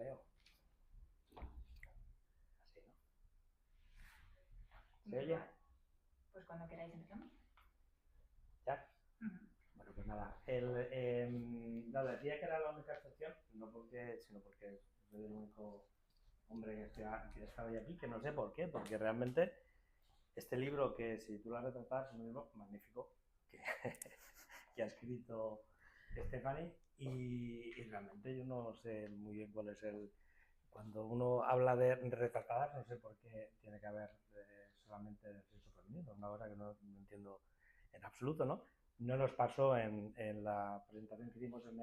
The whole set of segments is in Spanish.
creo. Así, ¿no? ¿Se oye? Pues cuando queráis empezamos. ¿Ya? Bueno, pues nada. Decía que era la única excepción, sino porque soy el único hombre que está hoy aquí, que no sé por qué, porque realmente este libro, que si tú lo retratas, es un libro magnífico que, que ha escrito Stephanie, y realmente yo no sé muy bien cuál es el... Cuando uno habla de retratadas, no sé por qué tiene que haber solamente sexo femenino, una cosa que no entiendo en absoluto, ¿no? No nos pasó en la presentación que hicimos en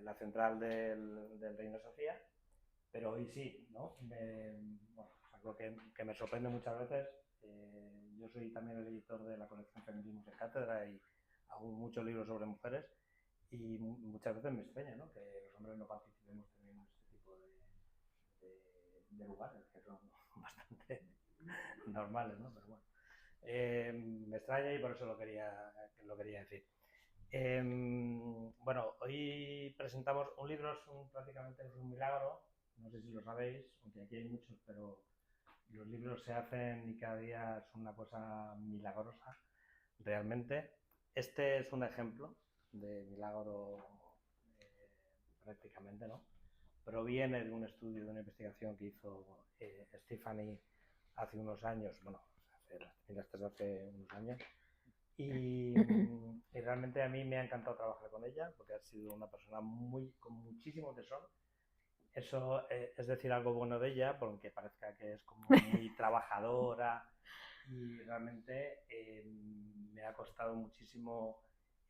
la central del Reino Sofía, pero hoy sí, ¿no? Bueno, algo que me sorprende muchas veces. Yo soy también el editor de la colección Feminismos en Cátedra y hago muchos libros sobre mujeres, y muchas veces me extraña, ¿no?, que los hombres no participemos también en este tipo de lugares, que son bastante normales, ¿no? Pero bueno, me extraña y por eso lo quería decir. Bueno, hoy presentamos un libro, prácticamente es un milagro, no sé si lo sabéis, aunque aquí hay muchos, pero los libros se hacen y cada día es una cosa milagrosa, realmente. Este es un ejemplo de milagro, prácticamente, ¿no? Proviene de un estudio, de una investigación que hizo Stephanie hace unos años, bueno, hace unos años, y realmente a mí me ha encantado trabajar con ella porque ha sido una persona con muchísimo tesón. Eso es decir algo bueno de ella, porque parezca que es como muy trabajadora, y realmente me ha costado muchísimo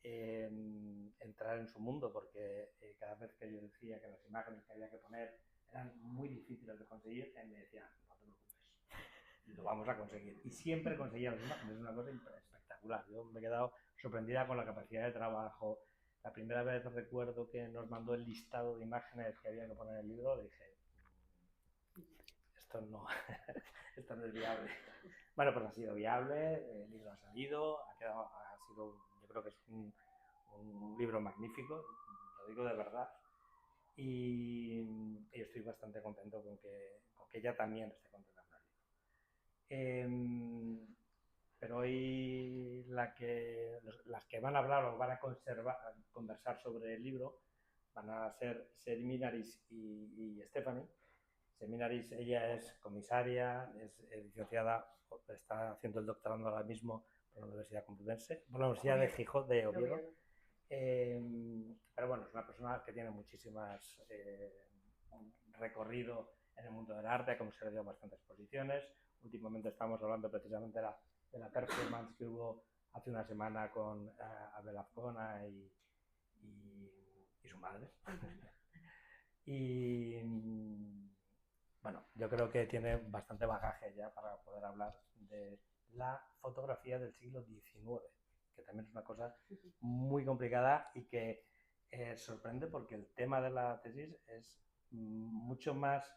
entrar en su mundo, porque cada vez que yo decía que las imágenes que había que poner eran muy difíciles de conseguir, me decía, no te preocupes, lo vamos a conseguir. Y siempre conseguía las imágenes, es una cosa espectacular. Yo me he quedado sorprendida con la capacidad de trabajo. La primera vez recuerdo que nos mandó el listado de imágenes que había que poner en el libro, dije, esto no, esto no es viable. Bueno, pues ha sido viable, el libro ha salido, yo creo que es un libro magnífico, lo digo de verdad, y estoy bastante contento con que ella también esté contenta con el libro. Pero hoy las que van a hablar o van a conversar sobre el libro van a ser Seminaris y Stephanie. Seminaris, ella es comisaria, es licenciada, está haciendo el doctorado ahora mismo por la Universidad Complutense, por la Universidad de Gijón, de Oviedo. Pero bueno, es una persona que tiene muchísimas recorrido en el mundo del arte, como se le dio bastantes exposiciones. Últimamente estamos hablando precisamente de la performance que hubo hace una semana con Abel Azcona y su madre. Y bueno, yo creo que tiene bastante bagaje ya para poder hablar de la fotografía del siglo XIX, que también es una cosa muy complicada y que sorprende, porque el tema de la tesis es mucho más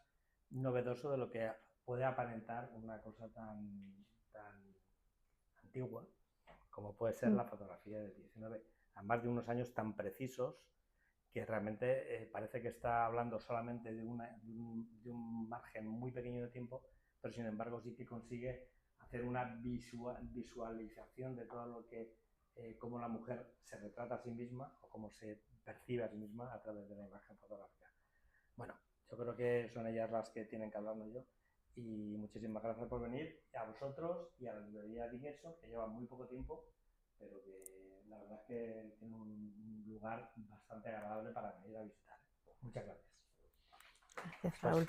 novedoso de lo que puede aparentar una cosa tan antigua como puede ser la fotografía del XIX, además de unos años tan precisos que realmente parece que está hablando solamente de un margen muy pequeño de tiempo, pero sin embargo sí que consigue hacer una visualización de todo lo que, cómo la mujer se retrata a sí misma o cómo se percibe a sí misma a través de la imagen fotográfica. Bueno, yo creo que son ellas las que tienen que hablarnos yo, y muchísimas gracias por venir, a vosotros y a la librería Digerso, que lleva muy poco tiempo, pero que la verdad es que tiene un lugar bastante agradable para venir a visitar. Muchas gracias. Gracias, Raúl.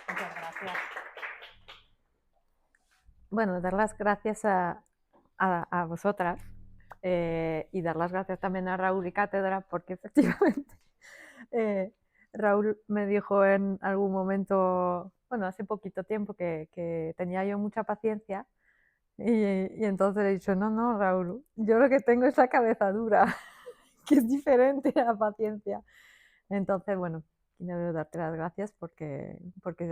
Muchas gracias. Bueno, dar las gracias a vosotras y dar las gracias también a Raúl y Cátedra, porque efectivamente Raúl me dijo en algún momento, bueno, hace poquito tiempo, que tenía yo mucha paciencia, y entonces he dicho, no, Raúl, yo lo que tengo es la cabeza dura, que es diferente a la paciencia. Entonces, bueno, quiero darte las gracias porque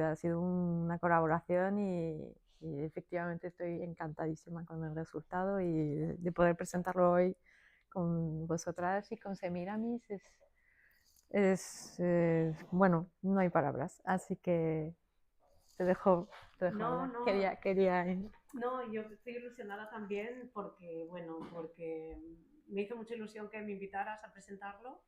ha sido una colaboración, y efectivamente estoy encantadísima con el resultado y de poder presentarlo hoy con vosotras y con Semiramis bueno, no hay palabras, así que te dejo No, hablar. no. Quería No, yo estoy ilusionada también porque me hizo mucha ilusión que me invitaras a presentarlo,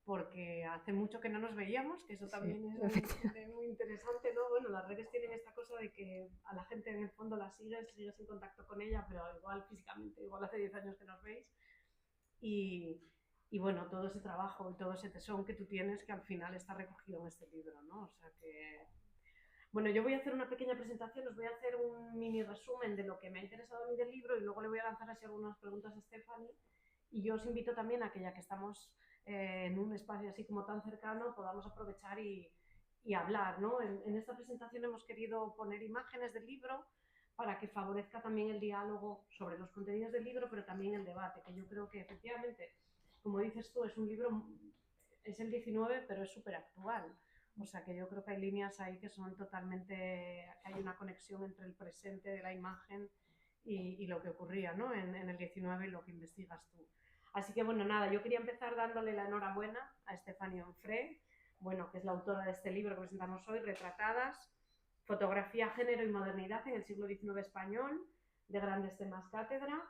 porque hace mucho que no nos veíamos, que eso también es muy interesante, ¿no? Bueno, las redes tienen esta cosa de que a la gente en el fondo la sigues en contacto con ella, pero igual físicamente, igual hace 10 años que nos veis. Y bueno, todo ese trabajo y todo ese tesón que tú tienes que al final está recogido en este libro, ¿no? O sea que... Bueno, yo voy a hacer una pequeña presentación, os voy a hacer un mini resumen de lo que me ha interesado a mí del libro y luego le voy a lanzar así algunas preguntas a Stephanie. Y yo os invito también a que ya que estamos en un espacio así como tan cercano, podamos aprovechar y hablar, ¿no? En esta presentación hemos querido poner imágenes del libro para que favorezca también el diálogo sobre los contenidos del libro, pero también el debate, que yo creo que efectivamente, como dices tú, es un libro, es el 19, pero es súper actual. O sea que yo creo que hay líneas ahí que son totalmente, hay una conexión entre el presente de la imagen y lo que ocurría, ¿no? en el 19 y lo que investigas tú. Así que bueno, nada, yo quería empezar dándole la enhorabuena a Stephanie Onfray, bueno, que es la autora de este libro que presentamos hoy, Retratadas, Fotografía, Género y Modernidad en el siglo XIX español, de Grandes Temas Cátedra.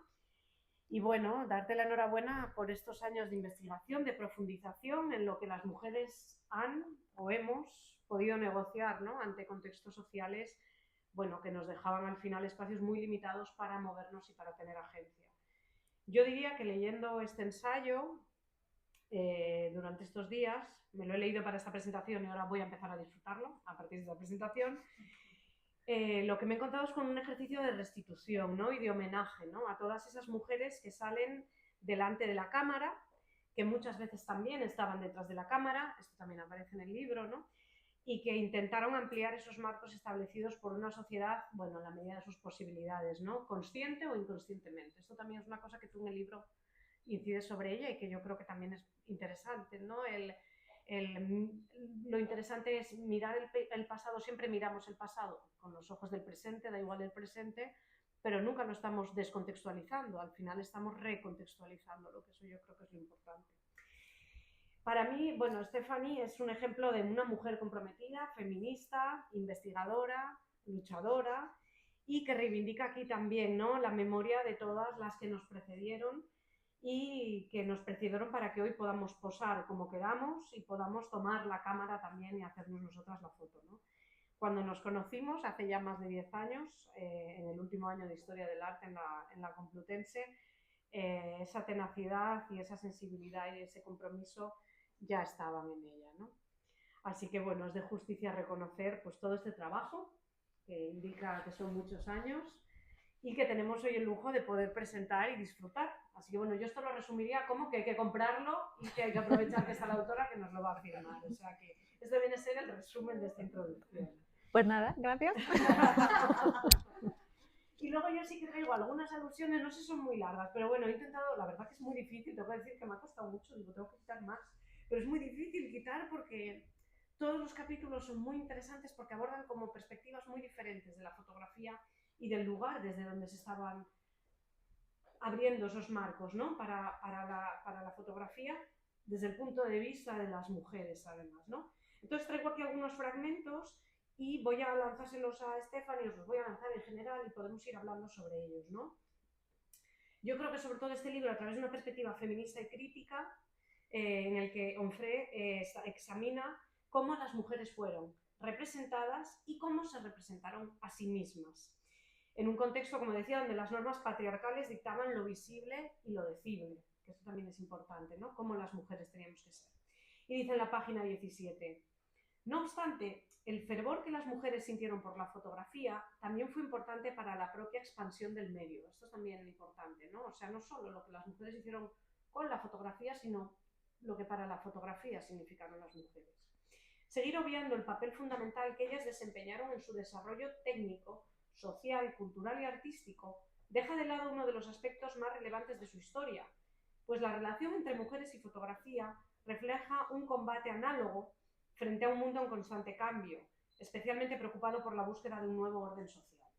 Y bueno, darte la enhorabuena por estos años de investigación, de profundización en lo que las mujeres han o hemos podido negociar, ¿no? Ante contextos sociales, bueno, que nos dejaban al final espacios muy limitados para movernos y para tener agencia. Yo diría que leyendo este ensayo durante estos días, me lo he leído para esta presentación y ahora voy a empezar a disfrutarlo a partir de esta presentación. Lo que me he encontrado es con un ejercicio de restitución, ¿no? Y de homenaje, ¿no? A todas esas mujeres que salen delante de la cámara, que muchas veces también estaban detrás de la cámara, esto también aparece en el libro, ¿no? Y que intentaron ampliar esos marcos establecidos por una sociedad, bueno, en la medida de sus posibilidades, ¿no? Consciente o inconscientemente. Esto también es una cosa que tú en el libro incides sobre ella y que yo creo que también es interesante, ¿no? Lo interesante es mirar el pasado, siempre miramos el pasado con los ojos del presente, da igual el presente, pero nunca lo estamos descontextualizando, al final estamos recontextualizándolo, que eso yo creo que es lo importante. Para mí, bueno, Stephanie es un ejemplo de una mujer comprometida, feminista, investigadora, luchadora y que reivindica aquí también, ¿no?, la memoria de todas las que nos precedieron y que nos precedieron para que hoy podamos posar como queramos y podamos tomar la cámara también y hacernos nosotras la foto, ¿no? Cuando nos conocimos, hace ya más de 10 años, en el último año de Historia del Arte en la Complutense, esa tenacidad y esa sensibilidad y ese compromiso ya estaban en ella, ¿no? Así que bueno, es de justicia reconocer pues todo este trabajo, que indica que son muchos años, y que tenemos hoy el lujo de poder presentar y disfrutar. Así que bueno, yo esto lo resumiría como que hay que comprarlo y que hay que aprovechar que está la autora que nos lo va a firmar. O sea que esto viene a ser el resumen de esta introducción. Pues nada, gracias. Y luego yo sí que traigo algunas alusiones, no sé si son muy largas, pero bueno, he intentado, la verdad que es muy difícil, tengo que decir que me ha costado mucho, digo, tengo que quitar más, pero es muy difícil quitar porque todos los capítulos son muy interesantes porque abordan como perspectivas muy diferentes de la fotografía y del lugar desde donde se estaban abriendo esos marcos, ¿no? para la fotografía desde el punto de vista de las mujeres, además, ¿no? Entonces traigo aquí algunos fragmentos y voy a lanzárselos a Stephanie, os los voy a lanzar en general y podemos ir hablando sobre ellos, ¿no? Yo creo que sobre todo este libro, a través de una perspectiva feminista y crítica, en el que Onfray examina cómo las mujeres fueron representadas y cómo se representaron a sí mismas. En un contexto, como decía, donde las normas patriarcales dictaban lo visible y lo decible, que esto también es importante, ¿no? Cómo las mujeres teníamos que ser. Y dice en la página 17, no obstante, el fervor que las mujeres sintieron por la fotografía también fue importante para la propia expansión del medio. Esto es también importante, ¿no? O sea, no solo lo que las mujeres hicieron con la fotografía, sino lo que para la fotografía significaron las mujeres. Seguir obviando el papel fundamental que ellas desempeñaron en su desarrollo técnico, social, cultural y artístico, deja de lado uno de los aspectos más relevantes de su historia, pues la relación entre mujeres y fotografía refleja un combate análogo frente a un mundo en constante cambio, especialmente preocupado por la búsqueda de un nuevo orden social.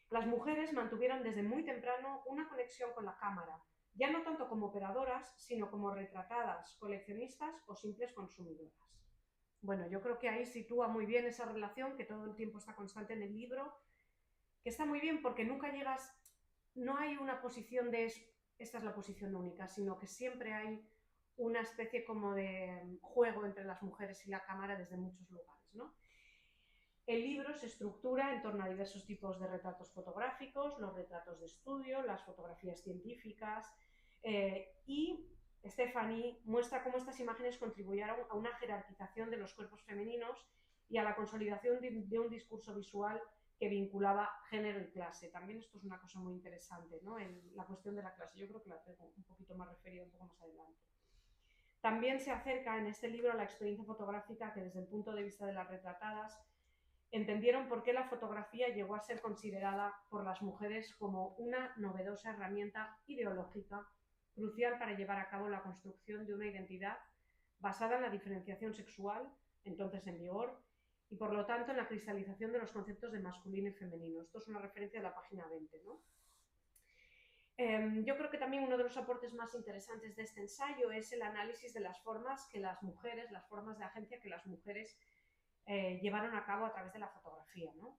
Las mujeres mantuvieron desde muy temprano una conexión con la cámara, ya no tanto como operadoras, sino como retratadas, coleccionistas o simples consumidoras. Bueno, yo creo que ahí sitúa muy bien esa relación que todo el tiempo está constante en el libro, que está muy bien porque nunca llegas, no hay una posición de esta es la posición única, sino que siempre hay una especie como de juego entre las mujeres y la cámara desde muchos lugares, ¿no? El libro se estructura en torno a diversos tipos de retratos fotográficos, los retratos de estudio, las fotografías científicas, y Stephanie muestra cómo estas imágenes contribuyeron a una jerarquización de los cuerpos femeninos y a la consolidación de un discurso visual que vinculaba género y clase. También esto es una cosa muy interesante, ¿no? En la cuestión de la clase. Yo creo que la tengo un poquito más referida un poco más adelante. También se acerca en este libro a la experiencia fotográfica que desde el punto de vista de las retratadas entendieron por qué la fotografía llegó a ser considerada por las mujeres como una novedosa herramienta ideológica crucial para llevar a cabo la construcción de una identidad basada en la diferenciación sexual, entonces en vigor, y por lo tanto en la cristalización de los conceptos de masculino y femenino. Esto es una referencia de la página 20, ¿no? Yo creo que también uno de los aportes más interesantes de este ensayo es el análisis de las formas que las mujeres, las formas de agencia que las mujeres llevaron a cabo a través de la fotografía, ¿no?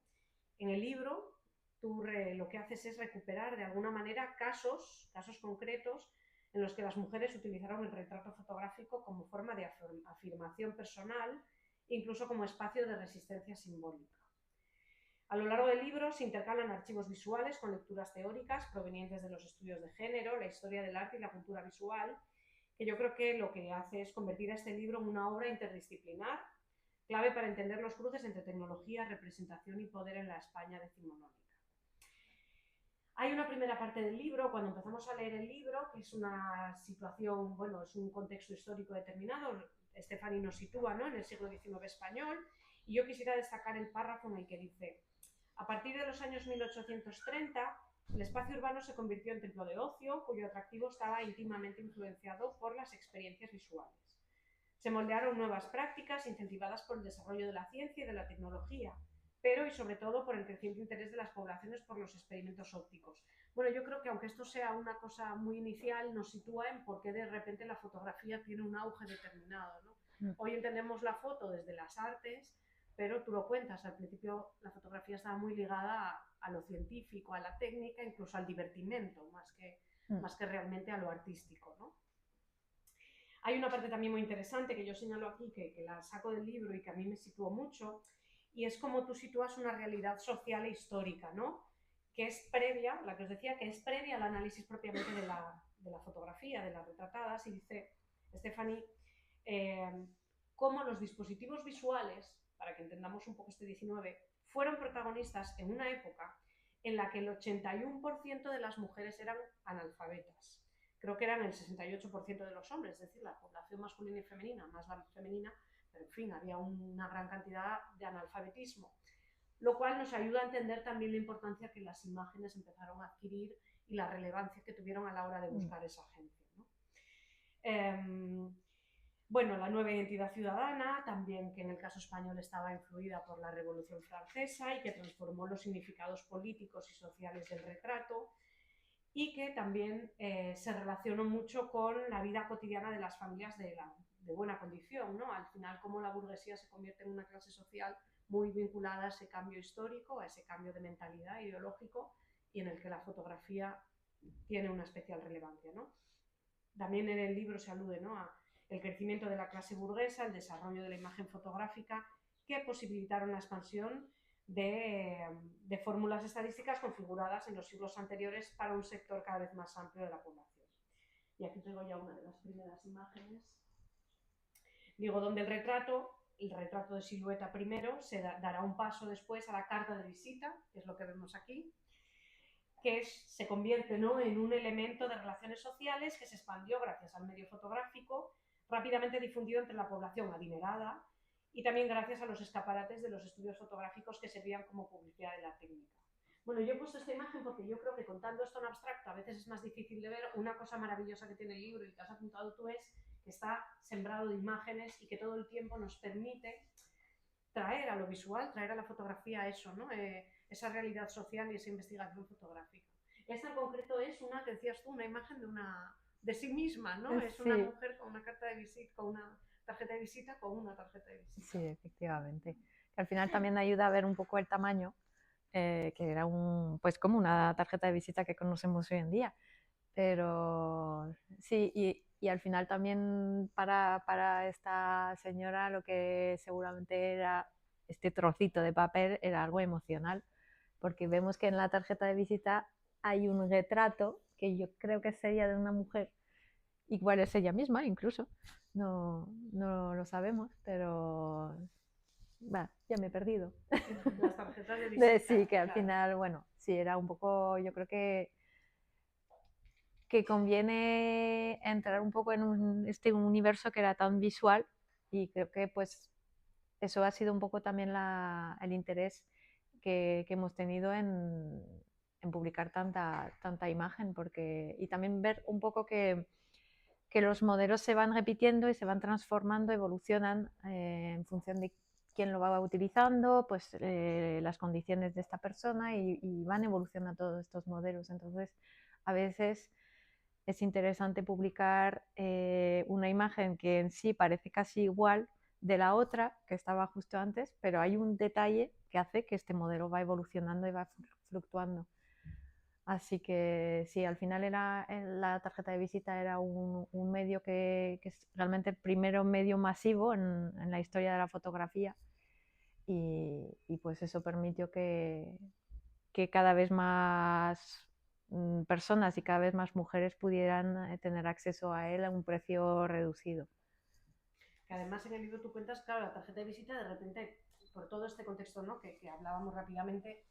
En el libro tú lo que haces es recuperar de alguna manera casos concretos en los que las mujeres utilizaron el retrato fotográfico como forma de afirmación personal, incluso como espacio de resistencia simbólica. A lo largo del libro se intercalan archivos visuales con lecturas teóricas provenientes de los estudios de género, la historia del arte y la cultura visual, que yo creo que lo que hace es convertir a este libro en una obra interdisciplinar, clave para entender los cruces entre tecnología, representación y poder en la España decimonónica. Hay una primera parte del libro, cuando empezamos a leer el libro, que es una situación, bueno, es un contexto histórico determinado. Stephanie nos sitúa, ¿no?, en el siglo XIX español, y yo quisiera destacar el párrafo en el que dice: a partir de los años 1830, el espacio urbano se convirtió en templo de ocio, cuyo atractivo estaba íntimamente influenciado por las experiencias visuales. Se moldearon nuevas prácticas incentivadas por el desarrollo de la ciencia y de la tecnología, pero y sobre todo por el creciente interés de las poblaciones por los experimentos ópticos. Bueno, yo creo que aunque esto sea una cosa muy inicial, nos sitúa en por qué de repente la fotografía tiene un auge determinado, ¿no? Hoy entendemos la foto desde las artes, pero tú lo cuentas, al principio la fotografía estaba muy ligada a lo científico, a la técnica, incluso al divertimento, más que realmente a lo artístico, ¿no? Hay una parte también muy interesante que yo señalo aquí, que la saco del libro y que a mí me situó mucho, y es como tú sitúas una realidad social e histórica, ¿no?, que es previa, la que os decía, que es previa al análisis propiamente de la fotografía, de las retratadas, y dice Stephanie cómo los dispositivos visuales, para que entendamos un poco este 19, fueron protagonistas en una época en la que el 81% de las mujeres eran analfabetas. Creo que eran el 68% de los hombres, es decir, la población masculina y femenina, más la femenina, pero en fin, había una gran cantidad de analfabetismo, lo cual nos ayuda a entender también la importancia que las imágenes empezaron a adquirir y la relevancia que tuvieron a la hora de buscar esa agencia, ¿no? Bueno, la nueva identidad ciudadana, también que en el caso español estaba influida por la Revolución Francesa y que transformó los significados políticos y sociales del retrato, y que también se relacionó mucho con la vida cotidiana de las familias de buena condición, ¿no? Al final, cómo la burguesía se convierte en una clase social muy vinculada a ese cambio histórico, a ese cambio de mentalidad ideológico, y en el que la fotografía tiene una especial relevancia, ¿no? También en el libro se alude, ¿no?, a el crecimiento de la clase burguesa, el desarrollo de la imagen fotográfica, que posibilitaron la expansión de fórmulas estadísticas configuradas en los siglos anteriores para un sector cada vez más amplio de la población. Y aquí tengo ya una de las primeras imágenes. Digo, donde el retrato de silueta primero, se dará un paso después a la carta de visita, que es lo que vemos aquí, que se convierte, ¿no?, en un elemento de relaciones sociales que se expandió gracias al medio fotográfico, rápidamente difundido entre la población adinerada, y también gracias a los escaparates de los estudios fotográficos que servían como publicidad de la técnica. Bueno, yo he puesto esta imagen porque yo creo que contando esto en abstracto a veces es más difícil de ver. Una cosa maravillosa que tiene el libro y que has apuntado tú es que está sembrado de imágenes y que todo el tiempo nos permite traer a lo visual, traer a la fotografía eso, ¿no?, esa realidad social y esa investigación fotográfica. Esta en concreto es una, que decías tú, una imagen de sí misma, ¿no? Es una Sí, mujer con una carta de visita, con una tarjeta de visita, con una tarjeta de visita. sí, efectivamente. Que al final también ayuda a ver un poco el tamaño, que era pues como una tarjeta de visita que conocemos hoy en día. Pero sí, y al final también para esta señora lo que seguramente era este trocito de papel era algo emocional, porque vemos que en la tarjeta de visita hay un retrato que yo creo que sería de una mujer, igual es ella misma incluso, no lo sabemos, pero ya me he perdido. Las tarjetas de visita. Sí, que al claro. final, bueno, sí, era un poco, yo creo que conviene entrar un poco en este universo que era tan visual y creo que pues eso ha sido un poco también el interés que hemos tenido en publicar tanta imagen y también ver un poco que los modelos se van repitiendo y se van transformando, evolucionan en función de quién lo va utilizando, pues las condiciones de esta persona y van evolucionando todos estos modelos. Entonces, a veces es interesante publicar una imagen que en sí parece casi igual de la otra que estaba justo antes, pero hay un detalle que hace que este modelo va evolucionando y va fluctuando. Así que sí, al final la tarjeta de visita era un medio que es realmente el primero medio masivo en la historia de la fotografía y pues eso permitió que cada vez más personas y cada vez más mujeres pudieran tener acceso a él a un precio reducido. Que además en el libro tú cuentas, claro, la tarjeta de visita de repente, por todo este contexto, ¿no? que hablábamos rápidamente,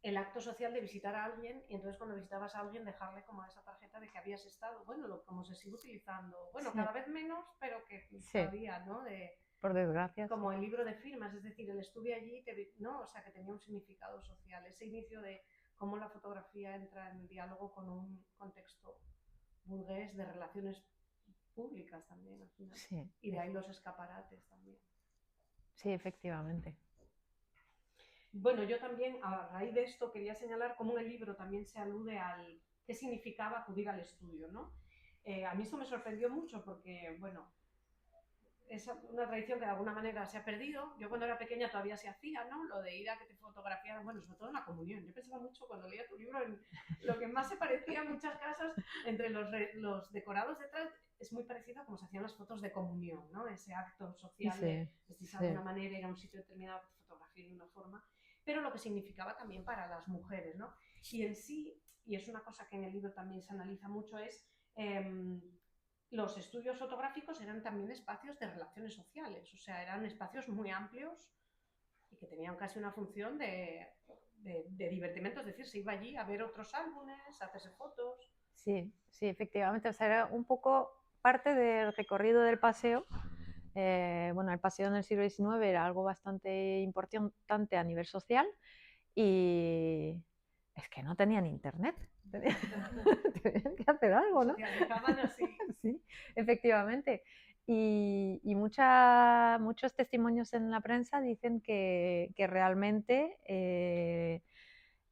el acto social de visitar a alguien y entonces cuando visitabas a alguien dejarle como esa tarjeta de que habías estado, bueno, como se sigue utilizando, bueno, Sí. cada vez menos, pero que Sí. todavía, ¿no? Por desgracia. Como Sí. el libro de firmas, es decir, el estuve allí, ¿no? O sea, que tenía un significado social, ese inicio de cómo la fotografía entra en diálogo con un contexto burgués de relaciones públicas también al final. Sí. Y de ahí los escaparates también. Sí, efectivamente. Bueno, yo también a raíz de esto quería señalar cómo en el libro también se alude al qué significaba acudir al estudio, ¿no? A mí esto me sorprendió mucho porque, bueno, es una tradición que de alguna manera se ha perdido. Yo cuando era pequeña todavía se hacía, ¿no? Lo de ir a que te fotografiaran, bueno, sobre todo en la comunión. Yo pensaba mucho cuando leía tu libro en lo que más se parecía en muchas casas entre los decorados detrás. Es muy parecido a como se hacían las fotos de comunión, ¿no? Ese acto social de vestirse de alguna manera, ir a un sitio determinado, fotografía de una forma, pero lo que significaba también para las mujeres, ¿no? Y en sí, y es una cosa que en el libro también se analiza mucho, es los estudios fotográficos eran también espacios de relaciones sociales, o sea, eran espacios muy amplios y que tenían casi una función de divertimento, es decir, se iba allí a ver otros álbumes, a hacerse fotos. Sí, sí, efectivamente. O sea, era un poco parte del recorrido del paseo. Bueno, el paseo en el siglo XIX era algo bastante importante a nivel social y es que no tenían internet. Tenían que hacer algo, ¿no? Socializaban así. Sí, efectivamente. Y muchos testimonios en la prensa dicen que realmente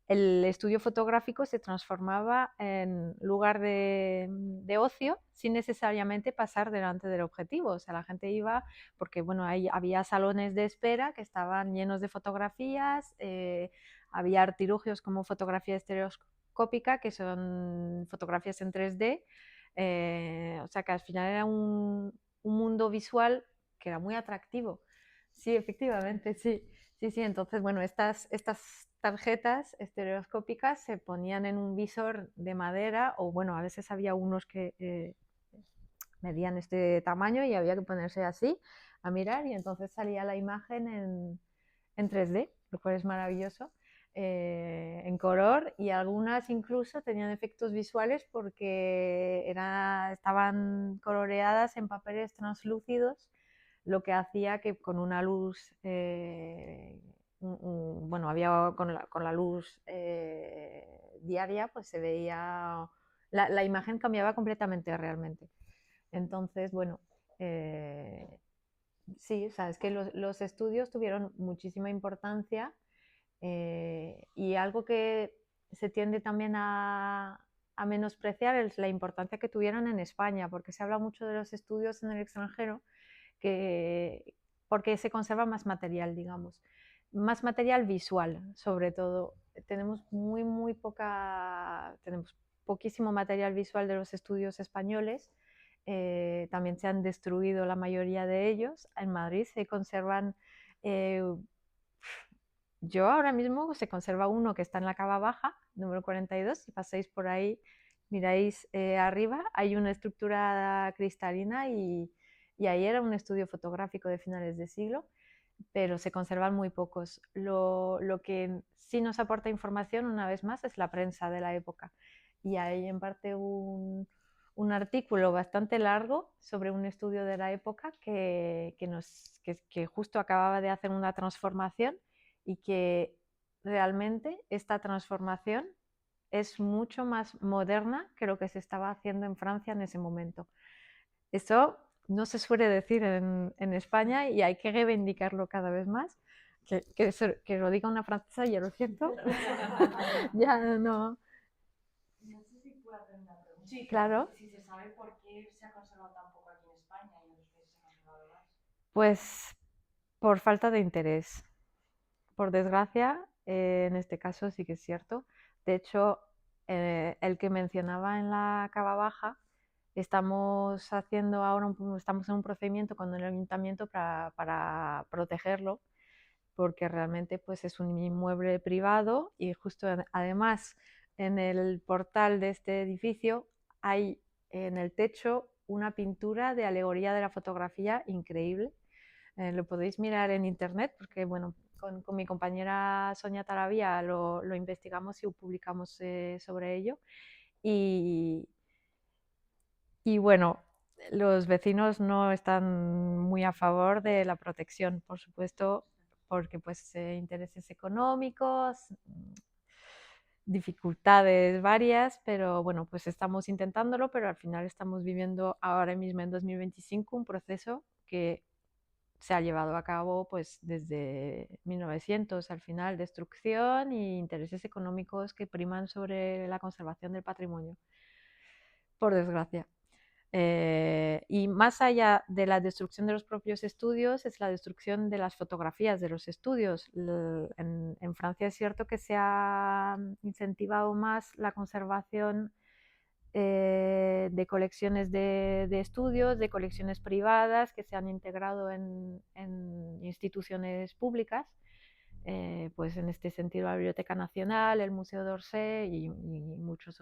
el estudio fotográfico se transformaba en lugar de ocio sin necesariamente pasar delante del objetivo. O sea, la gente iba porque, bueno, ahí había salones de espera que estaban llenos de fotografías, había artilugios como fotografía estereoscópica, que son fotografías en 3D, o sea que al final era un mundo visual que era muy atractivo. Sí, efectivamente, sí. Sí, sí, entonces, bueno, estas tarjetas estereoscópicas se ponían en un visor de madera o, bueno, a veces había unos que medían este tamaño y había que ponerse así a mirar y entonces salía la imagen en 3D, lo cual es maravilloso, en color y algunas incluso tenían efectos visuales porque estaban coloreadas en papeles translúcidos, lo que hacía que con una luz, bueno, había con la luz diaria, pues se veía, la imagen cambiaba completamente realmente. Entonces, bueno, sí, sabes que los estudios tuvieron muchísima importancia y algo que se tiende también a menospreciar es la importancia que tuvieron en España, porque se habla mucho de los estudios en el extranjero, porque se conserva más material, digamos, más material visual, sobre todo. Tenemos tenemos poquísimo material visual de los estudios españoles. También se han destruido la mayoría de ellos. En Madrid se conservan, yo ahora mismo se conserva uno que está en la Cava Baja, número 42, si pasáis por ahí, miráis arriba, hay una estructura cristalina y ahí era un estudio fotográfico de finales de siglo, pero se conservan muy pocos. Lo que sí nos aporta información, una vez más, es la prensa de la época. Y hay en parte un artículo bastante largo sobre un estudio de la época que justo acababa de hacer una transformación y que realmente esta transformación es mucho más moderna que lo que se estaba haciendo en Francia en ese momento. Eso no se suele decir en España y hay que reivindicarlo cada vez más. Que lo diga una francesa, ya lo siento. Ya no. No sé si puedo hacer una pregunta. Sí, claro. Si se sabe por qué se ha conservado tan poco aquí en España y en los países se ha conservado más. Pues por falta de interés. Por desgracia, en este caso sí que es cierto. De hecho, el que mencionaba en la Cava Baja, estamos haciendo ahora estamos en un procedimiento con el ayuntamiento para protegerlo, porque realmente pues, es un inmueble privado y justo además en el portal de este edificio hay en el techo una pintura de alegoría de la fotografía increíble. Lo podéis mirar en internet porque, bueno, con mi compañera Sonia Taravía lo investigamos y publicamos sobre ello. Y bueno, los vecinos no están muy a favor de la protección, por supuesto, porque pues intereses económicos, dificultades varias, pero bueno, pues estamos intentándolo, pero al final estamos viviendo ahora mismo en 2025 un proceso que se ha llevado a cabo pues desde 1900, al final destrucción e intereses económicos que priman sobre la conservación del patrimonio, por desgracia. Y más allá de la destrucción de los propios estudios, es la destrucción de las fotografías de los estudios. En Francia es cierto que se ha incentivado más la conservación de colecciones de estudios, de colecciones privadas que se han integrado en instituciones públicas. Pues en este sentido la Biblioteca Nacional, el Museo d'Orsay y muchas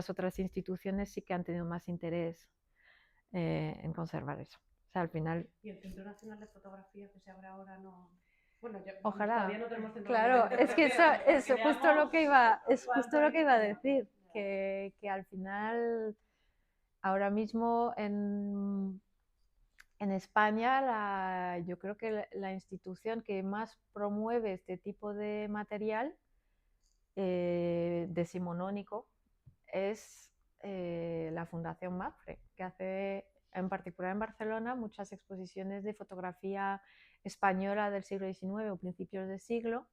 otras instituciones sí que han tenido más interés en conservar eso. O sea, al final... ¿Y el Centro Nacional de Fotografía que se abre ahora no...? Bueno, Ojalá. Todavía no tenemos Centro Claro, Nacional de es que Fotografía, es justo lo que iba a decir, que al final, ahora mismo en España, yo creo que la institución que más promueve este tipo de material decimonónico es la Fundación MAPFRE, que hace, en particular en Barcelona, muchas exposiciones de fotografía española del siglo XIX o principios del siglo,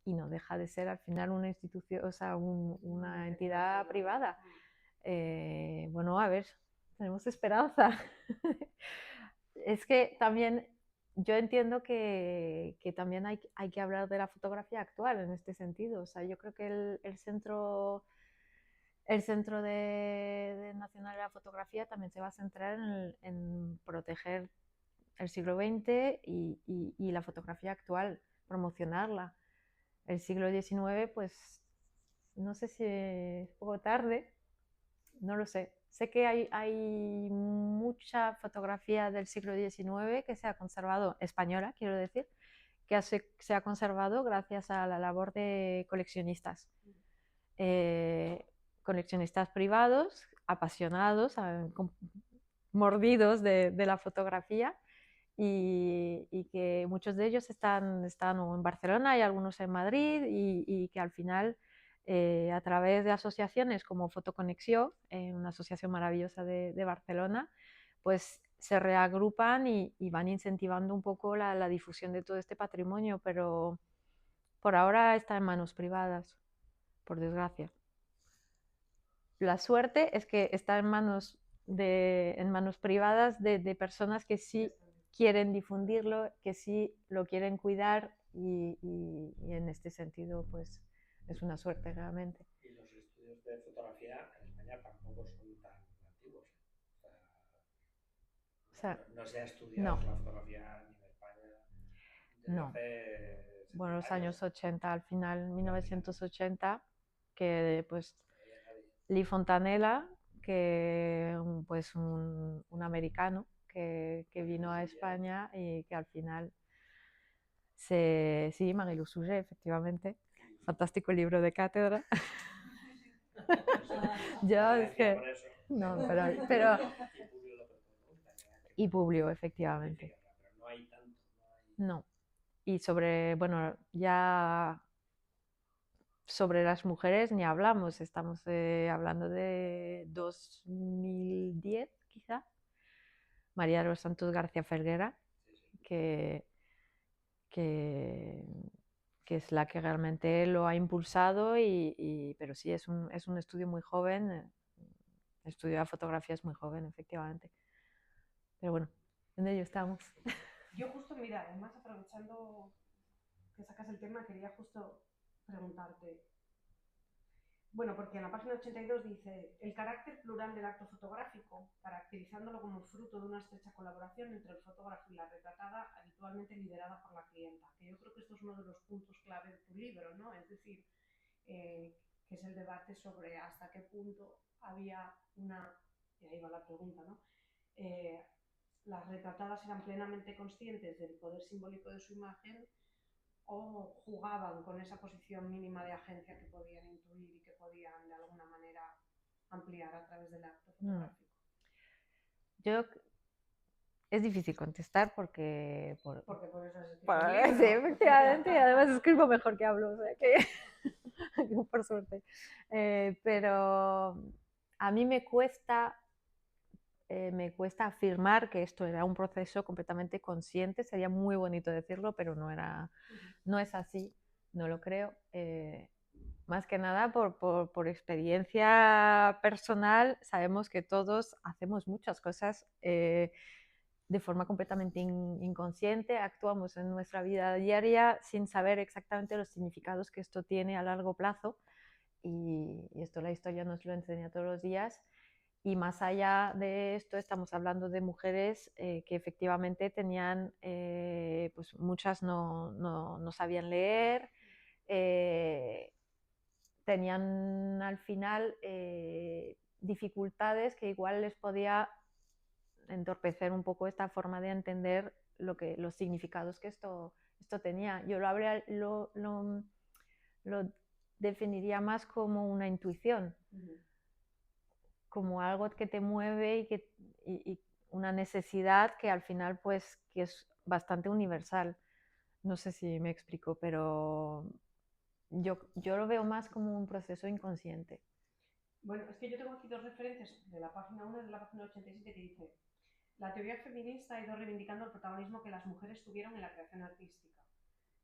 y no deja de ser al final una institución, o sea, una entidad privada. Bueno, a ver, tenemos esperanza. Es que también yo entiendo que también hay que hablar de la fotografía actual en este sentido. O sea, yo creo que el Centro Nacional de la Fotografía también se va a centrar en proteger el siglo XX y la fotografía actual, promocionarla. El siglo XIX, pues no sé si es poco tarde, no lo sé. Sé que hay mucha fotografía del siglo XIX que se ha conservado, española quiero decir, que se ha conservado gracias a la labor de coleccionistas. Coleccionistas privados, apasionados, mordidos de la fotografía y que muchos de ellos están en Barcelona y algunos en Madrid y que al final a través de asociaciones como Fotoconexió, una asociación maravillosa de Barcelona, pues se reagrupan y van incentivando un poco la difusión de todo este patrimonio, pero por ahora está en manos privadas. por desgracia. La suerte es que está en manos privadas de personas que sí quieren difundirlo, que sí lo quieren cuidar y en este sentido pues es una suerte realmente. Y los estudios de fotografía en España tampoco son tan antiguos. O sea, No se ha estudiado no. la fotografía ni en España desde No. hace Bueno, los 70 años 80, al final 1980, que pues Todavía nadie. Lee Fontanella, que pues un americano que vino a España y que al final sí, Marie Suger, efectivamente, fantástico libro de cátedra. Yo es que Por eso. no, pero Y Publio López Torrón también. y Publio, efectivamente. Pero no hay tanto. No. Y sobre, bueno, ya sobre las mujeres ni hablamos, estamos hablando de 2010 quizá. María de los Santos García Ferguera, que, que, que es la que realmente lo ha impulsado, pero sí, es un estudio muy joven, el estudio de la fotografía es muy joven, efectivamente. Pero bueno, en ello estamos. Yo justo, mira, además aprovechando que sacas el tema, quería justo preguntarte. Bueno, porque en la página 82 dice el carácter plural del acto fotográfico, caracterizándolo como fruto de una estrecha colaboración entre el fotógrafo y la retratada, habitualmente liderada por la clienta. Que yo creo que esto es uno de los puntos clave de tu libro, ¿no? Es decir, que es el debate sobre hasta qué punto había una, y ahí va la pregunta, ¿no? Las retratadas eran plenamente conscientes del poder simbólico de su imagen o jugaban con esa posición mínima de agencia que podían intuir y que podían de alguna manera ampliar a través del acto fotográfico. Yo es difícil contestar porque por eso es sí, efectivamente, y además escribo mejor que hablo, o sea que por suerte. Pero a mí me cuesta afirmar que esto era un proceso completamente consciente. Sería muy bonito decirlo, pero no es así, no lo creo. Más que nada por experiencia personal, sabemos que todos hacemos muchas cosas de forma completamente inconsciente, actuamos en nuestra vida diaria sin saber exactamente los significados que esto tiene a largo plazo, y esto la historia nos lo enseña todos los días. Y más allá de esto, estamos hablando de mujeres que efectivamente tenían, pues muchas no sabían leer, tenían al final dificultades que igual les podía entorpecer un poco esta forma de entender los significados que esto tenía. Yo lo definiría más como una intuición, como algo que te mueve y una necesidad que al final pues que es bastante universal. No sé si me explico, pero yo lo veo más como un proceso inconsciente. Bueno, es que yo tengo aquí dos referencias de la página 1 y de la página 87 que dice: la teoría feminista ha ido reivindicando el protagonismo que las mujeres tuvieron en la creación artística,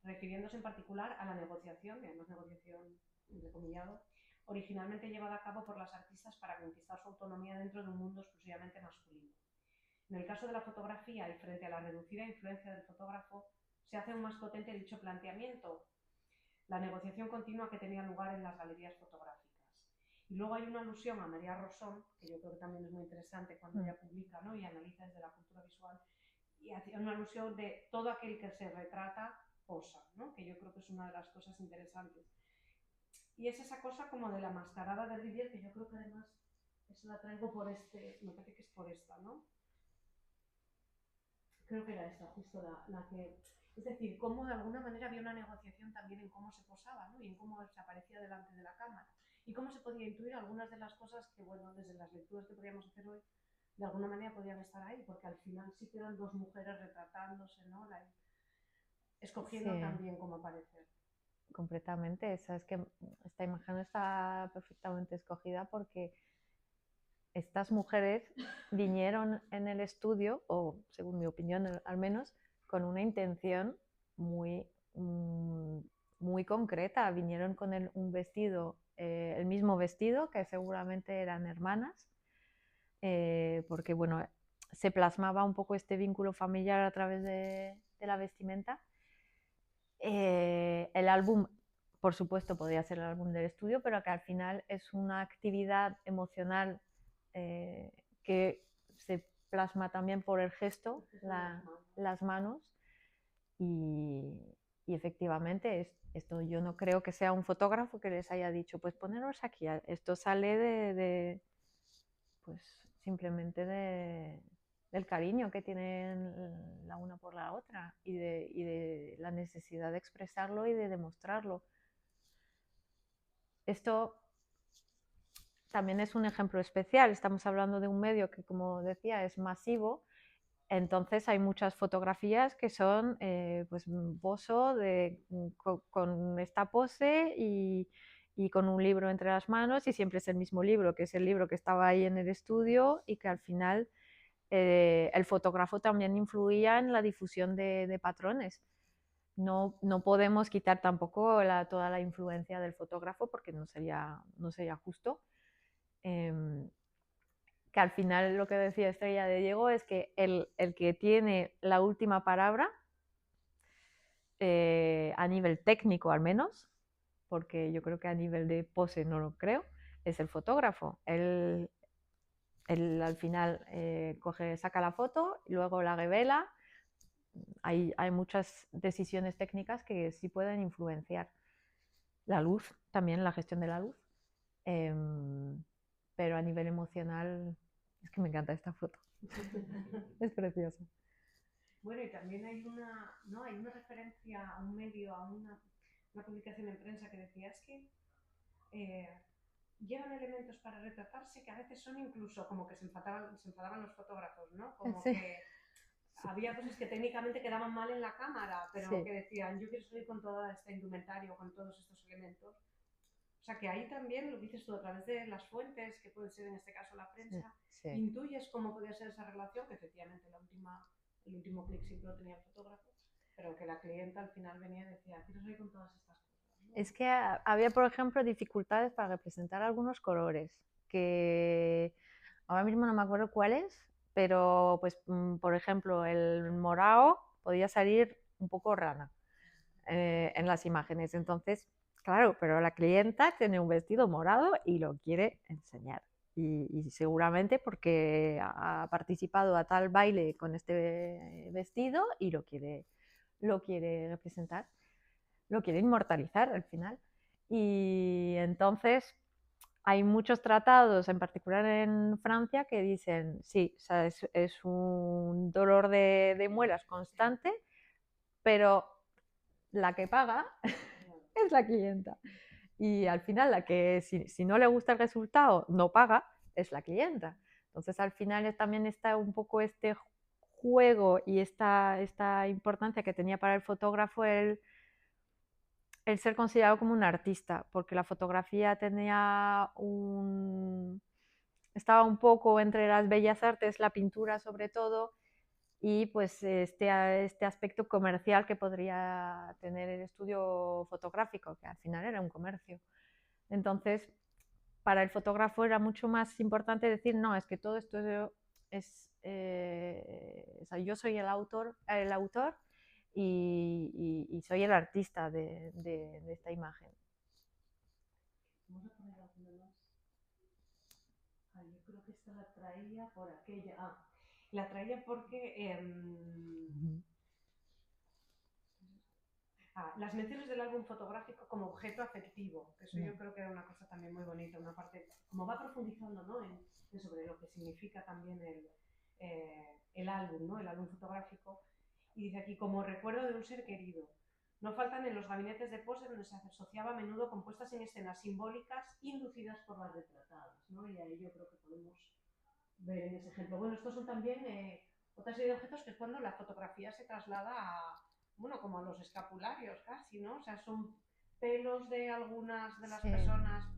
refiriéndose en particular a la negociación, y además negociación entrecomillado, originalmente llevada a cabo por las artistas para conquistar su autonomía dentro de un mundo exclusivamente masculino. En el caso de la fotografía y frente a la reducida influencia del fotógrafo, se hace aún más potente dicho planteamiento, la negociación continua que tenía lugar en las galerías fotográficas. Y luego hay una alusión a María Rosón, que yo creo que también es muy interesante cuando ella publica, ¿no?, y analiza desde la cultura visual, y hace una alusión de todo aquel que se retrata posa, ¿no?, que yo creo que es una de las cosas interesantes. Y es esa cosa como de la mascarada de Rivière, que yo creo que además eso la traigo por me parece que es por esta, ¿no? Creo que era esta, justo la que... Es decir, cómo de alguna manera había una negociación también en cómo se posaba, ¿no?, y en cómo se aparecía delante de la cámara. Y cómo se podía intuir algunas de las cosas que, bueno, desde las lecturas que podríamos hacer hoy, de alguna manera podían estar ahí, porque al final sí que eran dos mujeres retratándose, ¿no?, escogiendo también cómo aparecer. Completamente, es que esta imagen está perfectamente escogida porque estas mujeres vinieron en el estudio, o según mi opinión al menos, con una intención muy concreta. Vinieron con un vestido el mismo vestido, que seguramente eran hermanas, porque bueno, se plasmaba un poco este vínculo familiar a través de la vestimenta. El álbum, por supuesto, podría ser el álbum del estudio, pero que al final es una actividad emocional que se plasma también por el gesto, las manos, y efectivamente esto yo no creo que sea un fotógrafo que les haya dicho, pues poneros aquí, esto sale pues simplemente del cariño que tienen la una por la otra y de la necesidad de expresarlo y de demostrarlo. Esto también es un ejemplo especial, estamos hablando de un medio que, como decía, es masivo, entonces hay muchas fotografías que son pues poso con esta pose y con un libro entre las manos, y siempre es el mismo libro, que es el libro que estaba ahí en el estudio, y que al final el fotógrafo también influía en la difusión de patrones. No podemos quitar tampoco toda la influencia del fotógrafo, porque no sería justo. Que al final lo que decía Estrella de Diego es que el que tiene la última palabra, a nivel técnico al menos, porque yo creo que a nivel de pose no lo creo, es el fotógrafo. Él al final saca la foto y luego la revela. Hay muchas decisiones técnicas que sí pueden influenciar. La luz, también la gestión de la luz. Pero a nivel emocional, es que me encanta esta foto. Es preciosa. Bueno, y también hay una referencia a un medio, a una publicación en prensa que decía, es que llevan elementos para retratarse que a veces son incluso como que se enfadaban los fotógrafos, ¿no? Como sí. que había cosas que técnicamente quedaban mal en la cámara, pero Sí. que decían, yo quiero salir con toda esta indumentaria, con todos estos elementos. O sea, que ahí también, lo dices tú, a través de las fuentes, que puede ser en este caso la prensa, Sí. intuyes cómo podría ser esa relación, que efectivamente el último clic siempre lo tenía el fotógrafo, pero que la clienta al final venía y decía, quiero salir con todas estas cosas, ¿no? Es que había, por ejemplo, dificultades para representar algunos colores, que ahora mismo no me acuerdo cuáles, pero pues por ejemplo el morado podía salir un poco rana en las imágenes. Entonces, claro, pero la clienta tiene un vestido morado y lo quiere enseñar. Y seguramente porque ha participado a tal baile con este vestido y lo quiere representar, lo quiere inmortalizar al final. Y entonces hay muchos tratados, en particular en Francia, que dicen, sí, o sea, es un dolor de muelas constante, pero la que paga es la clienta. Y al final, la que si no le gusta el resultado, no paga, es la clienta. Entonces, al final también está un poco este juego y esta importancia que tenía para el fotógrafo el ser considerado como un artista, porque la fotografía estaba un poco entre las bellas artes, la pintura sobre todo, y pues este aspecto comercial que podría tener el estudio fotográfico, que al final era un comercio. Entonces, para el fotógrafo era mucho más importante decir, no, es que todo esto o sea, yo soy el autor y soy el artista de esta imagen. Vamos a poner alguna más. Yo creo que esta la traía por aquella. La traía porque las menciones del álbum fotográfico como objeto afectivo, que eso yo creo que era una cosa también muy bonita, una parte, como va profundizando, ¿no? sobre lo que significa también el álbum, ¿no? El álbum fotográfico, y dice aquí, como recuerdo de un ser querido. No faltan en los gabinetes de pose donde se asociaba a menudo con puestas en escenas simbólicas inducidas por las retratadas, ¿no? Y ahí yo creo que podemos ver en ese ejemplo. Bueno, estos son también otra serie de objetos que es cuando la fotografía se traslada bueno, como a los escapularios casi, ¿no? O sea, son pelos de algunas de las personas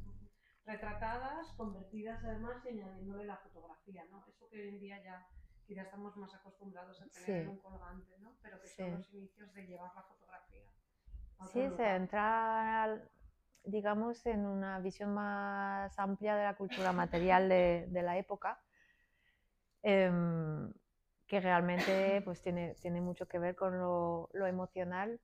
retratadas, convertidas además y añadiéndole la fotografía, ¿no? Eso que hoy en día ya estamos más acostumbrados a tener en un colgante, ¿no? Pero que son los inicios de llevar la fotografía a otro lugar. Se entra digamos, en una visión más amplia de la cultura material de la época, que realmente pues, tiene mucho que ver con lo emocional.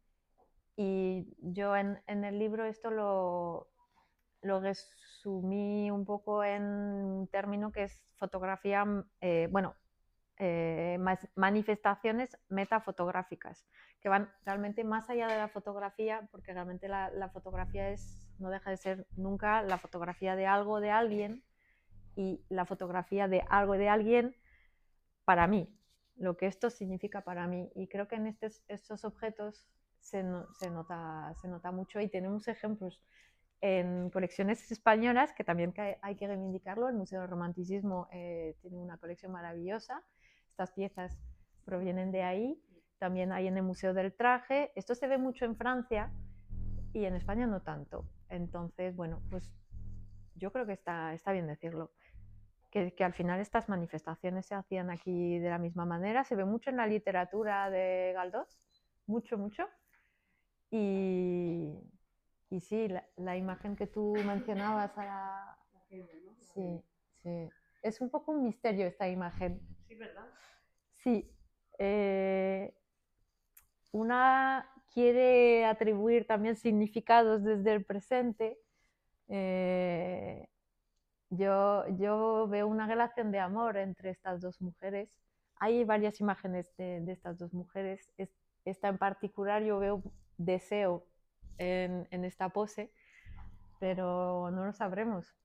Y yo en el libro esto lo resumí un poco en un término que es fotografía, manifestaciones metafotográficas, que van realmente más allá de la fotografía, porque realmente la fotografía no deja de ser nunca la fotografía de algo de alguien, y la fotografía de algo de alguien para mí, lo que esto significa para mí. Y creo que en estos objetos se nota mucho, y tenemos ejemplos en colecciones españolas, que también hay que reivindicarlo. El Museo del Romanticismo tiene una colección maravillosa. Estas piezas provienen de ahí. También hay en el Museo del Traje. Esto se ve mucho en Francia y en España no tanto. Entonces, bueno, pues yo creo que está bien decirlo. Que al final estas manifestaciones se hacían aquí de la misma manera. Se ve mucho en la literatura de Galdós, mucho, mucho. Y sí, la imagen que tú mencionabas sí, sí. Es un poco un misterio esta imagen. Sí, ¿verdad? Sí. Una quiere atribuir también significados desde el presente. Yo veo una relación de amor entre estas dos mujeres. Hay varias imágenes de estas dos mujeres. Esta en particular yo veo deseo en esta pose, pero no lo sabremos.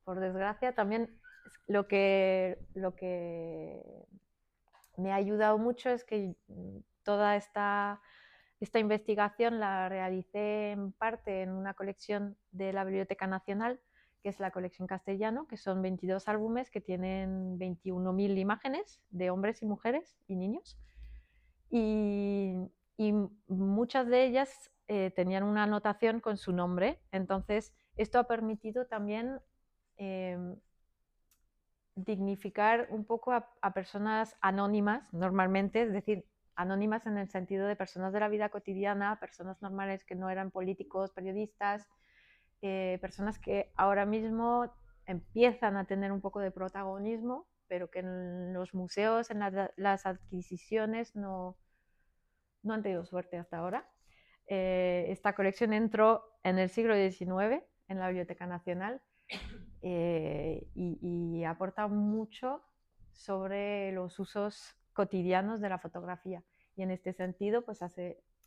Por desgracia, también lo que me ha ayudado mucho es que toda esta investigación la realicé en parte en una colección de la Biblioteca Nacional, que es la colección castellano, que son 22 álbumes que tienen 21.000 imágenes de hombres y mujeres y niños. Y muchas de ellas tenían una anotación con su nombre. Entonces, esto ha permitido también dignificar un poco a personas anónimas, normalmente, es decir, anónimas en el sentido de personas de la vida cotidiana, personas normales que no eran políticos, periodistas, personas que ahora mismo empiezan a tener un poco de protagonismo, pero que en los museos, en las adquisiciones, no han tenido suerte hasta ahora. Esta colección entró en el siglo XIX en la Biblioteca Nacional, y aporta mucho sobre los usos cotidianos de la fotografía. Y en este sentido, pues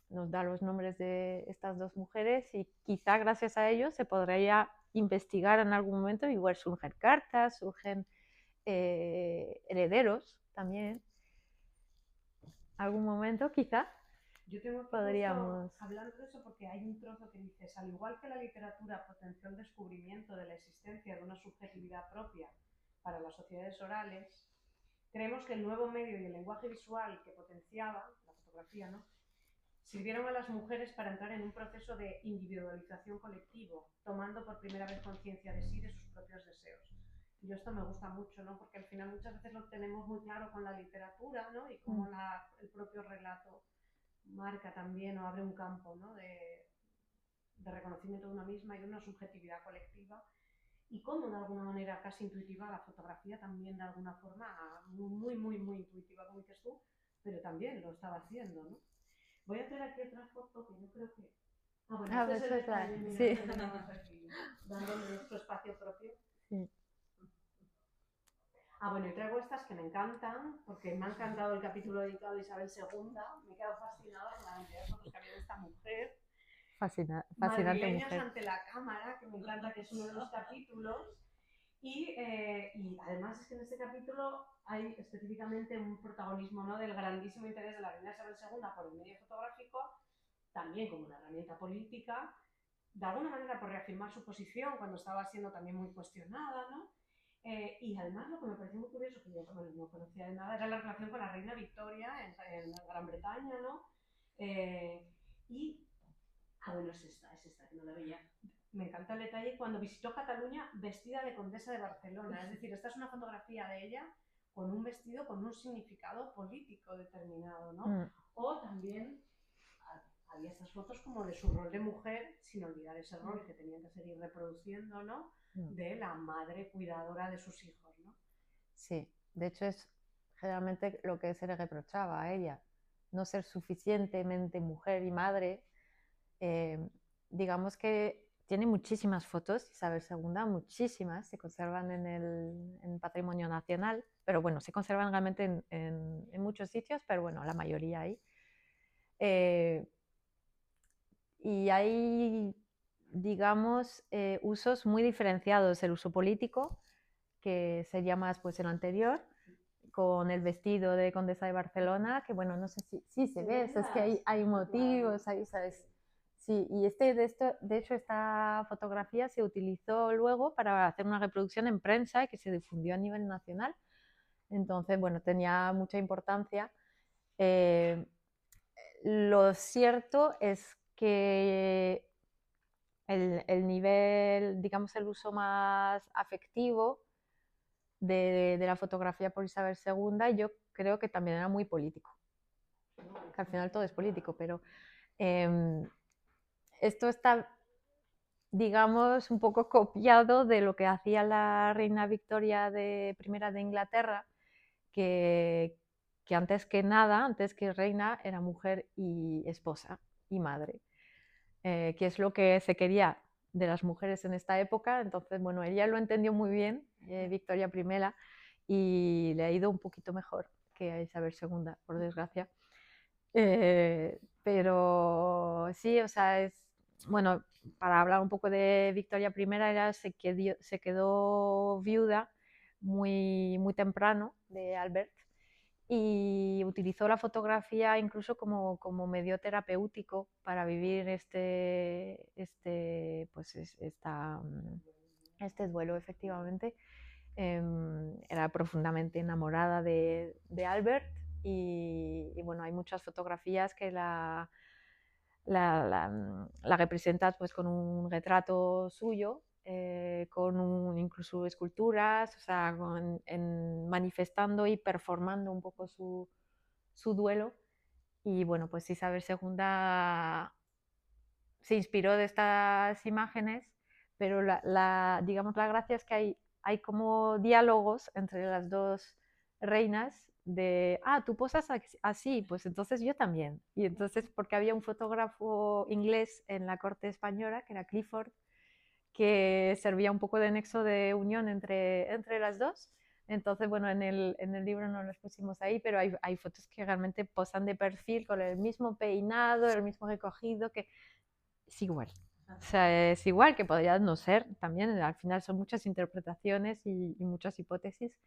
nos da los nombres de estas dos mujeres, y quizá gracias a ellos se podría investigar en algún momento. Igual surgen cartas, surgen herederos también. Algún momento quizá Yo tengo aquí podríamos... hablando de eso, porque hay un trozo que dices: al igual que la literatura potenció el descubrimiento de la existencia de una subjetividad propia para las sociedades orales, creemos que el nuevo medio y el lenguaje visual que potenciaba la fotografía, ¿no?, sirvieron a las mujeres para entrar en un proceso de individualización colectivo, tomando por primera vez conciencia de sí y de sus propios deseos. Y esto me gusta mucho, ¿no?, porque al final muchas veces lo tenemos muy claro con la literatura, ¿no?, y cómo el propio relato marca también o abre un campo, ¿no?, de reconocimiento de una misma y de una subjetividad colectiva, y cómo de alguna manera casi intuitiva la fotografía también de alguna forma muy, muy, muy intuitiva, como dices tú, pero también lo estaba haciendo, ¿no? Voy a hacer aquí otra foto que yo creo que... bueno, este es el detalle, mira, sí. que tenemos aquí, dándole nuestro espacio propio. Sí. Bueno, y traigo estas que me encantan, porque me ha encantado el capítulo dedicado a Isabel II. Me he quedado fascinada con la cantidad de fotos que había de esta mujer. Fascinante Madrileños mujer. ante la cámara, que me encanta, que es uno de los capítulos. Y además es que en este capítulo hay específicamente un protagonismo, ¿no?, del grandísimo interés de la reina Isabel II por el medio fotográfico, también como una herramienta política, de alguna manera por reafirmar su posición cuando estaba siendo también muy cuestionada, ¿no? Y además lo que me pareció muy curioso, que yo no conocía de nada, era la relación con la reina Victoria en Gran Bretaña, ¿no? Bueno, es esta, que no la veía. Me encanta el detalle cuando visitó Cataluña vestida de condesa de Barcelona. Es decir, esta es una fotografía de ella con un vestido con un significado político determinado, ¿no? O también había estas fotos como de su rol de mujer, sin olvidar ese rol que tenían que seguir reproduciendo, ¿no? De la madre cuidadora de sus hijos, ¿no? Sí, de hecho es generalmente lo que se le reprochaba a ella, no ser suficientemente mujer y madre. Digamos que tiene muchísimas fotos, Isabel II, muchísimas, se conservan en el Patrimonio Nacional, pero bueno, se conservan realmente en muchos sitios, pero bueno, la mayoría ahí. Y hay, digamos, usos muy diferenciados. El uso político, que sería más pues el anterior, con el vestido de Condesa de Barcelona, que bueno, no sé si sí se ve, es que hay motivos, ahí, ¿sabes? Sí, y de hecho, esta fotografía se utilizó luego para hacer una reproducción en prensa que se difundió a nivel nacional. Entonces, bueno, tenía mucha importancia. Lo cierto es que el nivel, digamos, el uso más afectivo de la fotografía por Isabel II, yo creo que también era muy político. Que al final todo es político, pero esto está, digamos, un poco copiado de lo que hacía la reina Victoria I de Inglaterra, que antes que nada, antes que reina, era mujer y esposa y madre, que es lo que se quería de las mujeres en esta época. Entonces, bueno, ella lo entendió muy bien, Victoria I, y le ha ido un poquito mejor que a Isabel II, por desgracia. Pero sí, o sea, bueno, para hablar un poco de Victoria I, ella se quedó viuda muy, muy temprano de Albert y utilizó la fotografía incluso como medio terapéutico para vivir este duelo, efectivamente. Era profundamente enamorada de Albert y bueno, hay muchas fotografías que la representan pues, con un retrato suyo, con incluso esculturas, o sea, manifestando y performando un poco su duelo. Y bueno, pues Isabel II se inspiró de estas imágenes, pero digamos, la gracia es que hay como diálogos entre las dos reinas de, tú posas así, pues entonces yo también. Y entonces, porque había un fotógrafo inglés en la corte española, que era Clifford, que servía un poco de nexo de unión entre las dos. Entonces, bueno, en el libro no los pusimos ahí, pero hay fotos que realmente posan de perfil con el mismo peinado, el mismo recogido, que es igual. O sea, es igual que podría no ser también, al final son muchas interpretaciones y muchas hipótesis,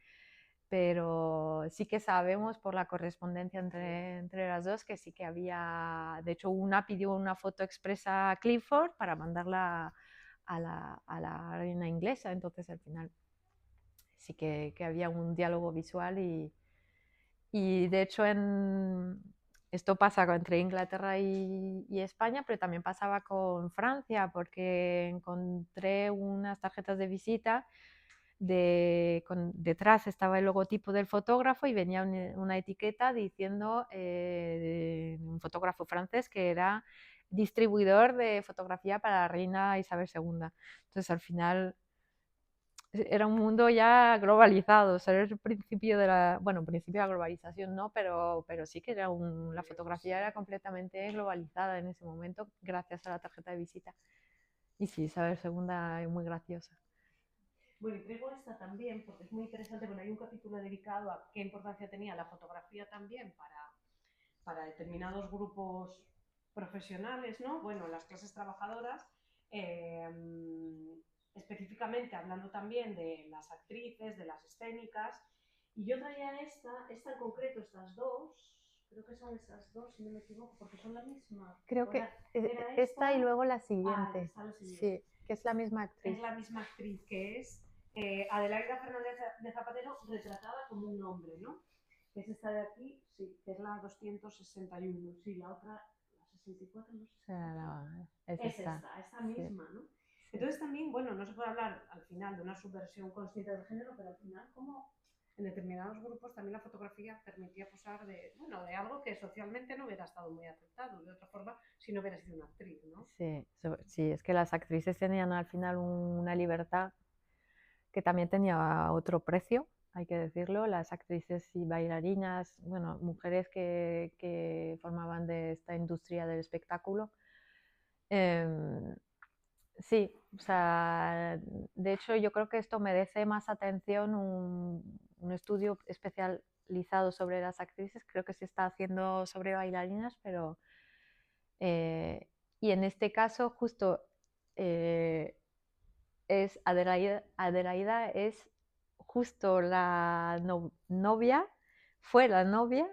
pero sí que sabemos por la correspondencia entre las dos que sí que había, de hecho una pidió una foto expresa a Clifford para mandarla a la reina inglesa, entonces al final sí que había un diálogo visual y de hecho esto pasa entre Inglaterra y España, pero también pasaba con Francia, porque encontré unas tarjetas de visita, detrás estaba el logotipo del fotógrafo y venía una etiqueta diciendo un fotógrafo francés que era distribuidor de fotografía para la reina Isabel II. Entonces al final era un mundo ya globalizado, o sea, era el principio principio de la globalización no, pero sí que era la fotografía era completamente globalizada en ese momento gracias a la tarjeta de visita. Y sí, Isabel II es muy graciosa. Bueno, y traigo esta también porque es muy interesante. Bueno, hay un capítulo dedicado a qué importancia tenía la fotografía también para determinados grupos profesionales, ¿no? Bueno, las clases trabajadoras, específicamente hablando también de las actrices, de las escénicas. Y yo traía esta en concreto, estas dos, creo que son estas dos, si no me equivoco, porque son la misma. Creo que era esta y luego la siguiente. Está la siguiente. Sí, que es la misma actriz. Es la misma actriz, que es Adelaida Fernández de Zapatero retratada como un hombre, ¿no? Que es esta de aquí, sí, que es la 261. Sí, la otra, la 64, no sé. Es esta misma, ¿no? Entonces también, bueno, no se puede hablar al final de una subversión consciente del género, pero al final como en determinados grupos también la fotografía permitía posar de algo que socialmente no hubiera estado muy aceptado, de otra forma, si no hubiera sido una actriz, ¿no? Sí, sí, es que las actrices tenían al final una libertad que también tenía otro precio, hay que decirlo. Las actrices y bailarinas, bueno, mujeres que formaban de esta industria del espectáculo, sí, o sea, de hecho yo creo que esto merece más atención, un estudio especializado sobre las actrices, creo que se está haciendo sobre bailarinas, pero y en este caso justo es Adelaida es justo la novia, fue la novia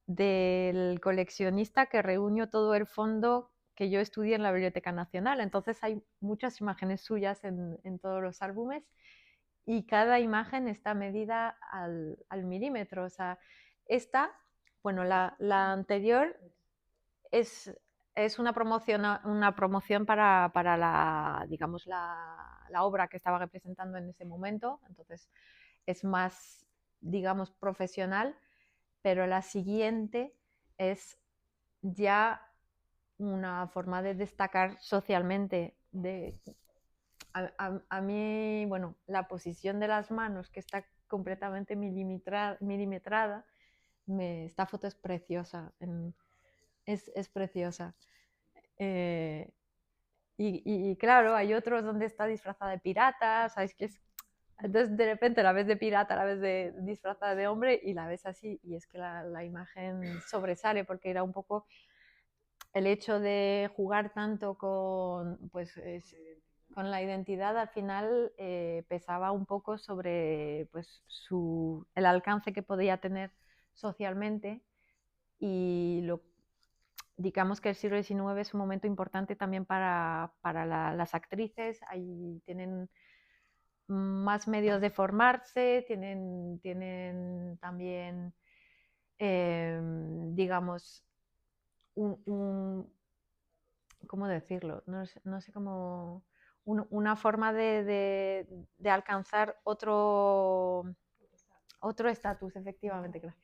del coleccionista que reunió todo el fondo que yo estudié en la Biblioteca Nacional. Entonces hay muchas imágenes suyas en todos los álbumes y cada imagen está medida al milímetro. O sea, esta, bueno, la anterior es una promoción para la, digamos, la obra que estaba representando en ese momento. Entonces es más, digamos, profesional, pero la siguiente es ya una forma de destacar socialmente. A mí, bueno, la posición de las manos, que está completamente milimetrada, esta foto es preciosa, es preciosa. Y claro, hay otros donde está disfrazada de pirata, ¿sabes? Entonces de repente la ves de pirata, la ves de disfrazada de hombre y la ves así, y es que la imagen sobresale porque era un poco el hecho de jugar tanto con, pues, con la identidad, al final pesaba un poco sobre pues, el alcance que podía tener socialmente y digamos que el siglo XIX es un momento importante también para las actrices. Ahí tienen más medios de formarse, tienen también, digamos, ¿cómo decirlo? No sé cómo, una forma de alcanzar otro estatus, efectivamente, gracias.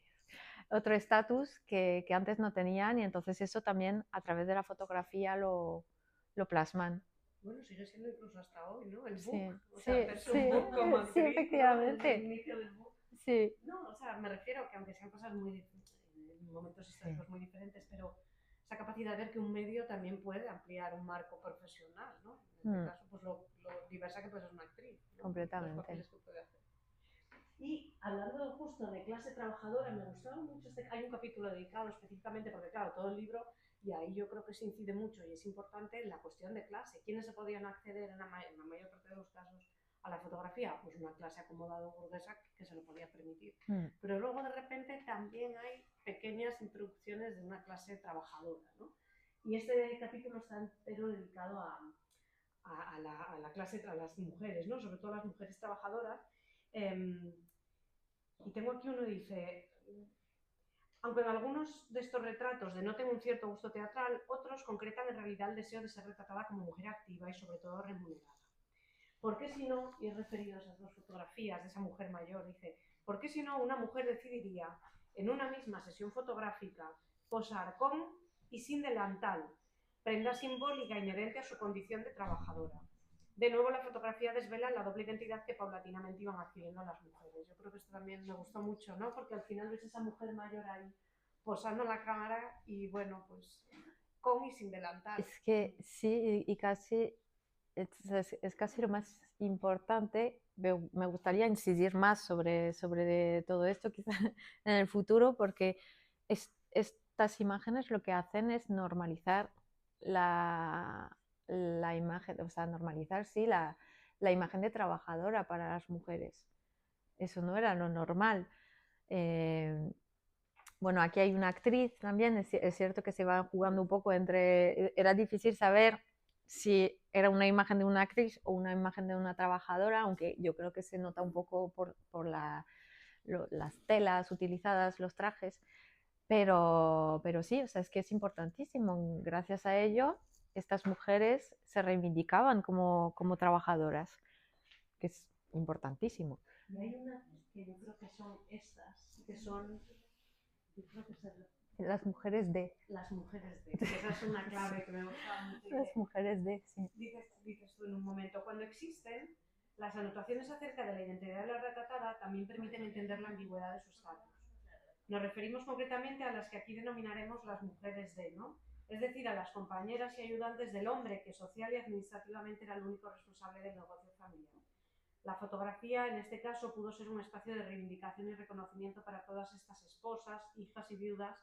Otro estatus que antes no tenían y entonces eso también a través de la fotografía lo plasman. Bueno, sigue siendo incluso hasta hoy, ¿no? El book. Sí, O sea, hacerse un book como actriz, sí, efectivamente. ¿no? El inicio del book. Sí. No, o sea, me refiero que aunque sean cosas muy en momentos históricos muy diferentes, pero esa capacidad de ver que un medio también puede ampliar un marco profesional, ¿no? En este caso, pues lo diversa que puede ser una actriz, ¿no? Completamente. Los papeles que puede hacer. Y hablando justo de clase trabajadora, me gustaba mucho hay un capítulo dedicado específicamente, porque claro, todo el libro, y ahí yo creo que se incide mucho y es importante en la cuestión de clase. ¿Quiénes se podían acceder en la mayor parte de los casos a la fotografía? Pues una clase acomodada burguesa que se lo podía permitir. Pero luego de repente también hay pequeñas introducciones de una clase trabajadora, ¿no? Y este capítulo está entero dedicado a la clase, a las mujeres, ¿no? Sobre todo a las mujeres trabajadoras. Y tengo aquí uno que dice: aunque en algunos de estos retratos denoten un cierto gusto teatral, otros concretan en realidad el deseo de ser retratada como mujer activa y sobre todo remunerada. ¿Por qué si no, y es referido a esas dos fotografías de esa mujer mayor, dice, ¿por qué si no una mujer decidiría en una misma sesión fotográfica posar con y sin delantal, prenda simbólica inherente a su condición de trabajadora? De nuevo, la fotografía desvela la doble identidad que paulatinamente iban adquiriendo las mujeres. Yo creo que esto también me gustó mucho, ¿no? Porque al final ves esa mujer mayor ahí posando la cámara y bueno, pues con y sin delantal. Es que sí, y casi es casi lo más importante. Me gustaría incidir más sobre todo esto quizá en el futuro, porque estas imágenes lo que hacen es normalizar la imagen, o sea, normalizar, sí, la imagen de trabajadora para las mujeres. Eso no era lo normal. Bueno, aquí hay una actriz también, es cierto que se va jugando un poco era difícil saber si era una imagen de una actriz o una imagen de una trabajadora, aunque yo creo que se nota un poco por las telas utilizadas, los trajes, pero sí, o sea, es que es importantísimo. Gracias a ello, estas mujeres se reivindicaban como trabajadoras, que es importantísimo. Y hay una que yo creo que son estas, que son, yo creo que son Las mujeres de. las mujeres de, que esa es una clave que me gustaba mucho. Las mujeres de, sí. Dices tú en un momento, cuando existen, las anotaciones acerca de la identidad de la retratada también permiten entender la ambigüedad de su estatus. Nos referimos concretamente a las que aquí denominaremos las mujeres de, ¿no? Es decir, a las compañeras y ayudantes del hombre que social y administrativamente era el único responsable del negocio familiar. La fotografía, en este caso, pudo ser un espacio de reivindicación y reconocimiento para todas estas esposas, hijas y viudas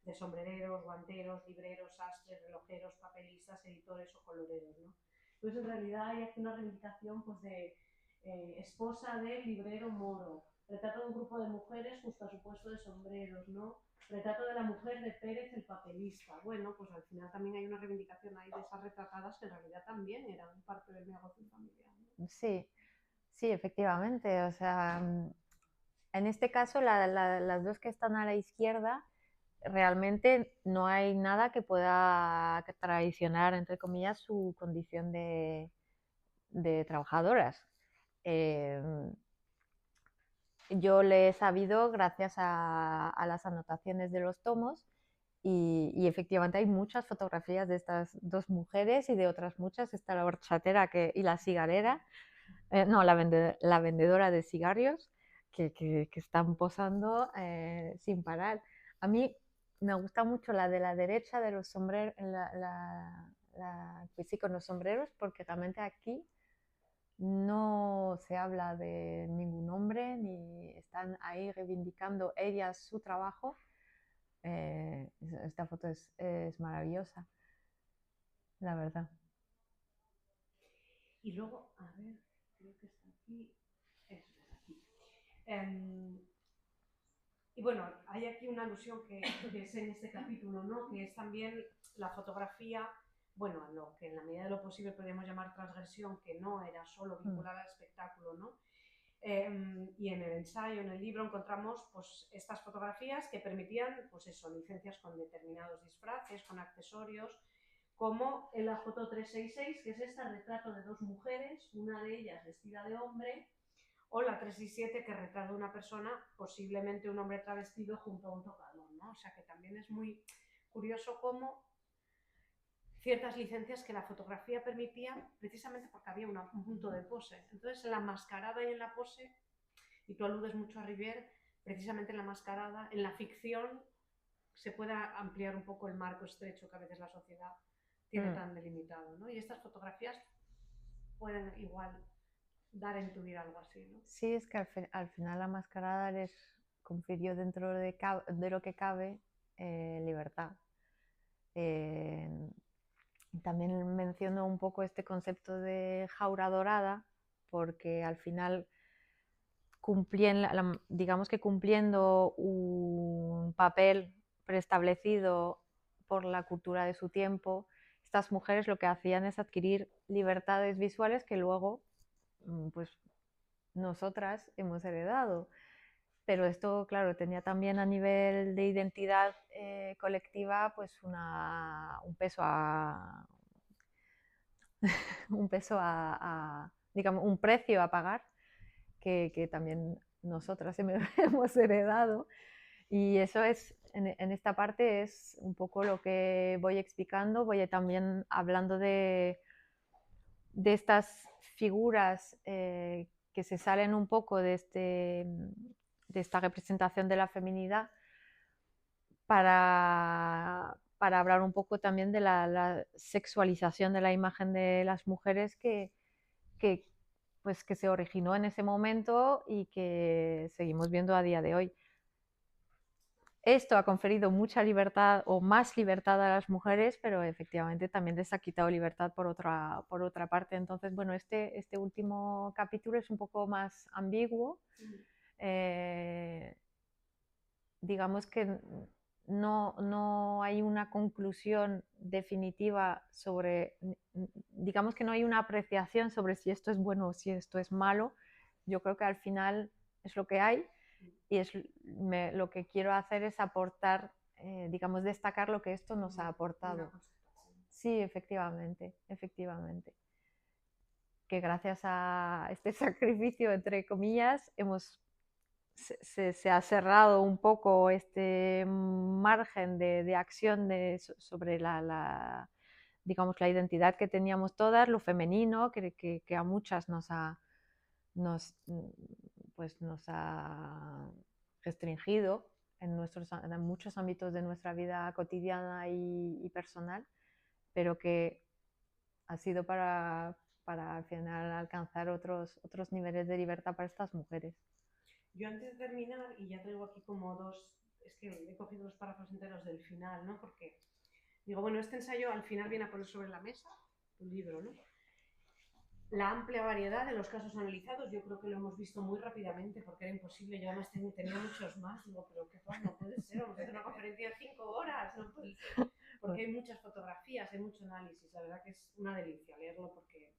de sombrereros, guanteros, libreros, sastres, relojeros, papelistas, editores o coloreros, ¿no? Entonces, en realidad hay aquí una reivindicación pues, de esposa del librero moro, retrato de un grupo de mujeres justo a su puesto de sombreros, ¿no? Retrato de la mujer de Pérez, el papelista. Bueno, pues al final también hay una reivindicación ahí de esas retratadas que en realidad también eran parte del negocio familiar, ¿no? Sí, sí, efectivamente. O sea, en este caso, las dos que están a la izquierda, realmente no hay nada que pueda traicionar, entre comillas, su condición de trabajadoras. Yo le he sabido gracias a las anotaciones de los tomos y efectivamente hay muchas fotografías de estas dos mujeres y de otras muchas. Está la horchatera y la cigarrera, no, la vendedora de cigarrillos que están posando sin parar. A mí me gusta mucho la de la derecha de los sombreros, pues sí, con los sombreros, porque realmente aquí no se habla de ningún hombre, ni están ahí reivindicando ellas su trabajo. Esta foto es maravillosa, la verdad. Y luego, a ver, creo que está aquí. Eso es aquí. Y bueno, hay aquí una alusión que es en este capítulo, ¿no? Que es también la fotografía, bueno, lo que en la medida de lo posible podríamos llamar transgresión, que no era solo vincular al espectáculo, ¿no? Y en el ensayo, en el libro, encontramos pues, estas fotografías que permitían, pues eso, licencias con determinados disfraces, con accesorios, como en la foto 366, que es este retrato de dos mujeres, una de ellas vestida de hombre, o la 367, que retrata una persona, posiblemente un hombre travestido junto a un tocador, ¿no? O sea que también es muy curioso cómo ciertas licencias que la fotografía permitía, precisamente porque había un punto de pose. Entonces, en la mascarada y en la pose, y tú aludes mucho a Rivière, precisamente en la mascarada, en la ficción, se puede ampliar un poco el marco estrecho que a veces la sociedad tiene tan delimitado, ¿no? Y estas fotografías pueden igual dar a intuir algo así, ¿no? Sí, es que al final la mascarada les confirió dentro de lo que cabe libertad. También menciono un poco este concepto de jaula dorada, porque al final digamos que cumpliendo un papel preestablecido por la cultura de su tiempo, estas mujeres lo que hacían es adquirir libertades visuales que luego pues nosotras hemos heredado. Pero esto, claro, tenía también a nivel de identidad colectiva pues un peso digamos, un precio a pagar que también nosotras hemos heredado. Y eso en esta parte es un poco lo que voy explicando. Voy también hablando de estas figuras que se salen un poco de esta representación de la feminidad para hablar un poco también de la sexualización de la imagen de las mujeres que se originó en ese momento y que seguimos viendo a día de hoy. Esto ha conferido mucha libertad o más libertad a las mujeres, pero efectivamente también les ha quitado libertad por otra parte. Entonces, bueno, este último capítulo es un poco más ambiguo. Digamos que no hay una conclusión definitiva digamos que no hay una apreciación sobre si esto es bueno o si esto es malo. Yo creo que al final es lo que hay. Y lo que quiero hacer es aportar, digamos, destacar lo que esto nos ha aportado. Sí, efectivamente. Que gracias a este sacrificio, entre comillas, hemos se ha cerrado un poco este margen de acción sobre digamos, la identidad que teníamos todas, lo femenino, que a muchas nos, pues nos ha restringido en muchos ámbitos de nuestra vida cotidiana y personal, pero que ha sido para al final alcanzar otros niveles de libertad para estas mujeres. Yo antes de terminar, y ya traigo aquí como dos, es que he cogido los párrafos enteros del final, ¿no? Porque digo, bueno, este ensayo al final viene a poner sobre la mesa un libro, ¿no? La amplia variedad de los casos analizados, yo creo que lo hemos visto muy rápidamente porque era imposible. Yo además tenía muchos más. Digo, pero qué pasa, no puede ser, vamos a hacer una conferencia de 5 horas, no puede ser. Porque hay muchas fotografías, hay mucho análisis. La verdad que es una delicia leerlo porque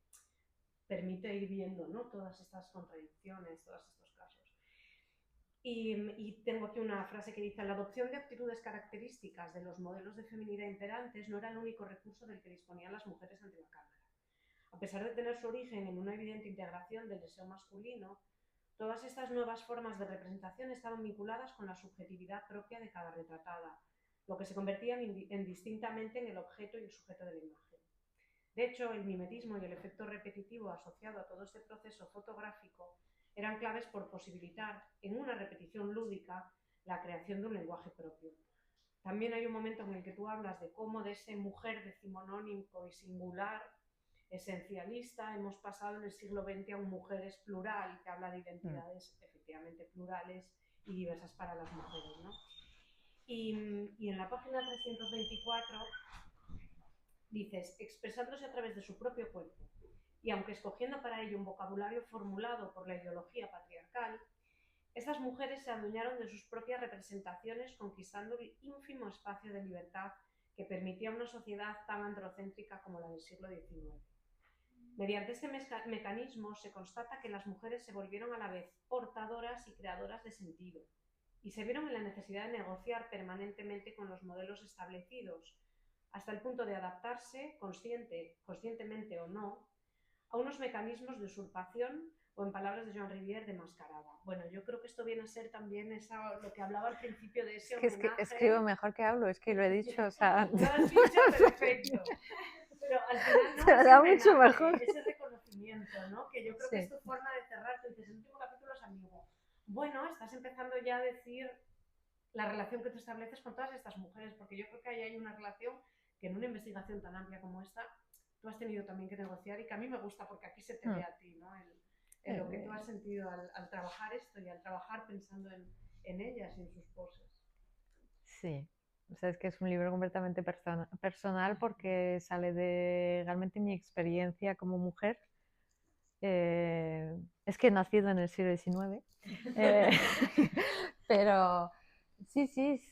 permite ir viendo, ¿no?, todas estas contradicciones, todos estos casos. Y tengo aquí una frase que dice: la adopción de actitudes características de los modelos de feminidad imperantes no era el único recurso del que disponían las mujeres ante la cámara. A pesar de tener su origen en una evidente integración del deseo masculino, todas estas nuevas formas de representación estaban vinculadas con la subjetividad propia de cada retratada, lo que se convertía indistintamente en el objeto y el sujeto de la imagen. De hecho, el mimetismo y el efecto repetitivo asociado a todo este proceso fotográfico eran claves por posibilitar, en una repetición lúdica, la creación de un lenguaje propio. También hay un momento en el que tú hablas de cómo de ese mujer decimonónico y singular, esencialista, hemos pasado en el siglo XX a un mujeres plural, que habla de identidades efectivamente plurales y diversas para las mujeres, ¿no? Y en la página 324 dices: expresándose a través de su propio cuerpo, y aunque escogiendo para ello un vocabulario formulado por la ideología patriarcal, estas mujeres se adueñaron de sus propias representaciones, conquistando el ínfimo espacio de libertad que permitía una sociedad tan androcéntrica como la del siglo XIX. Mediante este mecanismo se constata que las mujeres se volvieron a la vez portadoras y creadoras de sentido, y se vieron en la necesidad de negociar permanentemente con los modelos establecidos, hasta el punto de adaptarse, conscientemente o no, a unos mecanismos de usurpación, o en palabras de Joan Rivière, de mascarada. Bueno, yo creo que esto viene a ser también lo que hablaba al principio de ese homenaje. Es que escribo mejor que hablo, es que lo he dicho, o sea... Lo has dicho perfecto. Pero al final no, se me da mucho homenaje, mejor. ese reconocimiento, ¿no? Que yo creo que es tu forma de cerrar. Tú dices: el último capítulo es amigo. Bueno, estás empezando ya a decir la relación que tú estableces con todas estas mujeres, porque yo creo que ahí hay una relación que en una investigación tan amplia como esta tú has tenido también que negociar, y que a mí me gusta porque aquí se te ve a ti, ¿no? En lo que tú has sentido al trabajar esto y al trabajar pensando en ellas y en sus poses. Sí, o sea, es que es un libro completamente personal porque sale de realmente mi experiencia como mujer. Es que he nacido en el siglo XIX, pero sí,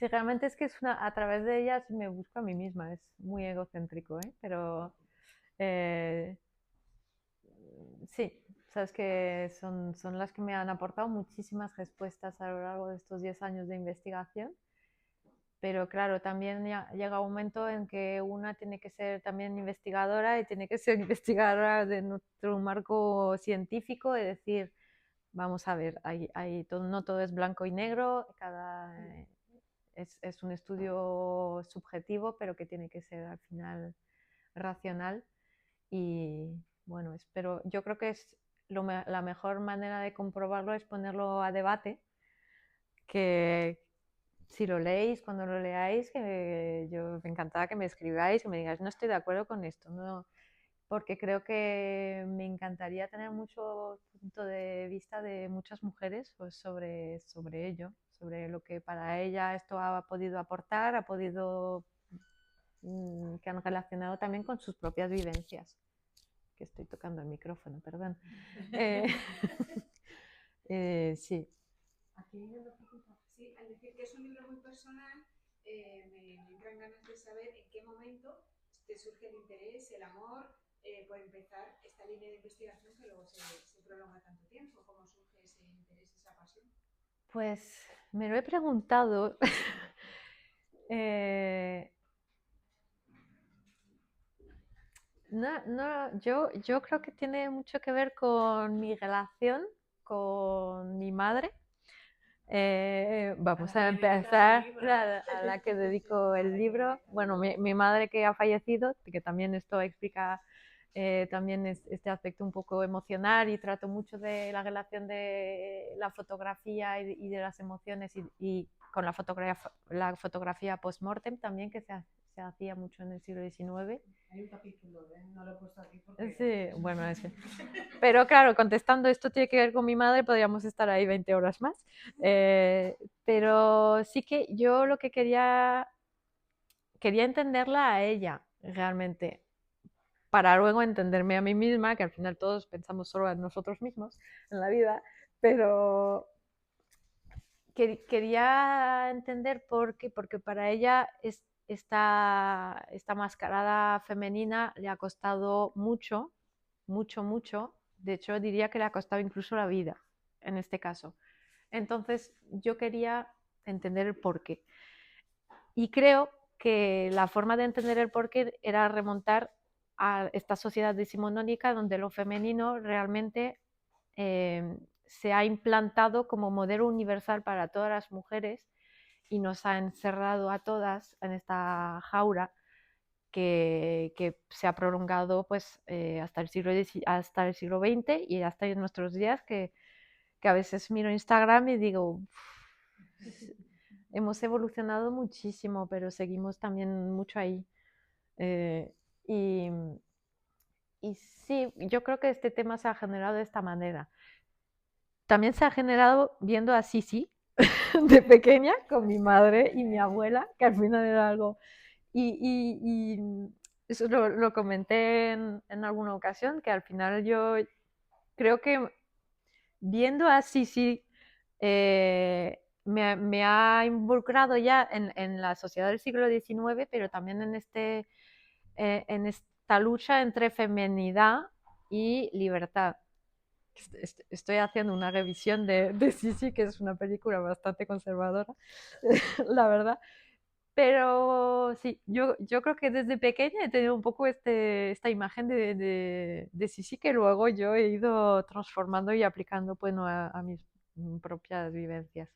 realmente es que a través de ellas me busco a mí misma, es muy egocéntrico, pero sí, sabes que son las que me han aportado muchísimas respuestas a lo largo de estos 10 años de investigación. Pero claro, también llega un momento en que una tiene que ser también investigadora y tiene que ser investigadora de nuestro marco científico, es decir, vamos a ver, no todo es blanco y negro, es un estudio subjetivo, pero que tiene que ser al final racional. Y bueno, yo creo que la mejor manera de comprobarlo es ponerlo a debate, que si lo leéis, cuando lo leáis, que yo me encantará que me escribáis, que me digáis: no estoy de acuerdo con esto, no, porque creo que me encantaría tener mucho punto de vista de muchas mujeres, pues, sobre ello, sobre lo que para ella esto ha podido aportar, que han relacionado también con sus propias vivencias. Que estoy tocando el micrófono, perdón. Sí. Aquí hay una pregunta. Sí, al decir que es un libro muy personal, me entran ganas de saber en qué momento te surge el interés, el amor, por empezar esta línea de investigación que luego se prolonga tanto tiempo. ¿Cómo surge ese interés, esa pasión? Pues me lo he preguntado. No, yo creo que tiene mucho que ver con mi relación con mi madre. Vamos A a la que dedicas el empezar libro. a la que dedico el libro. Bueno, mi madre que ha fallecido, que también esto explica también este aspecto un poco emocional, y trato mucho de la relación de la fotografía y de las emociones y con la fotografía post-mortem también, que se hacía mucho en el siglo XIX. Hay un capítulo, no lo he puesto aquí porque... Sí, bueno, ese. Pero claro, contestando esto tiene que ver con mi madre, podríamos estar ahí 20 horas más. Pero sí que yo lo que quería entenderla a ella realmente, para luego entenderme a mí misma, que al final todos pensamos solo en nosotros mismos en la vida, pero quería entender por qué, porque para ella esta mascarada femenina le ha costado mucho, mucho, mucho. De hecho, diría que le ha costado incluso la vida, en este caso. Entonces, yo quería entender el porqué. Y creo que la forma de entender el porqué era remontar a esta sociedad decimonónica donde lo femenino realmente se ha implantado como modelo universal para todas las mujeres y nos ha encerrado a todas en esta jaula que se ha prolongado pues, hasta el siglo XX y hasta en nuestros días, que a veces miro Instagram y digo, hemos evolucionado muchísimo, pero seguimos también mucho ahí. Y, y sí, yo creo que este tema se ha generado de esta manera. También se ha generado viendo a Sisi de pequeña con mi madre y mi abuela, que al final era algo... Y eso lo comenté en alguna ocasión, que al final yo creo que viendo a Sisi me ha involucrado ya en la sociedad del siglo XIX, pero también en esta lucha entre feminidad y libertad. Estoy haciendo una revisión de Sisi, que es una película bastante conservadora, la verdad. Pero sí, yo creo que desde pequeña he tenido un poco esta imagen de Sisi, que luego yo he ido transformando y aplicando, bueno, a mis propias vivencias.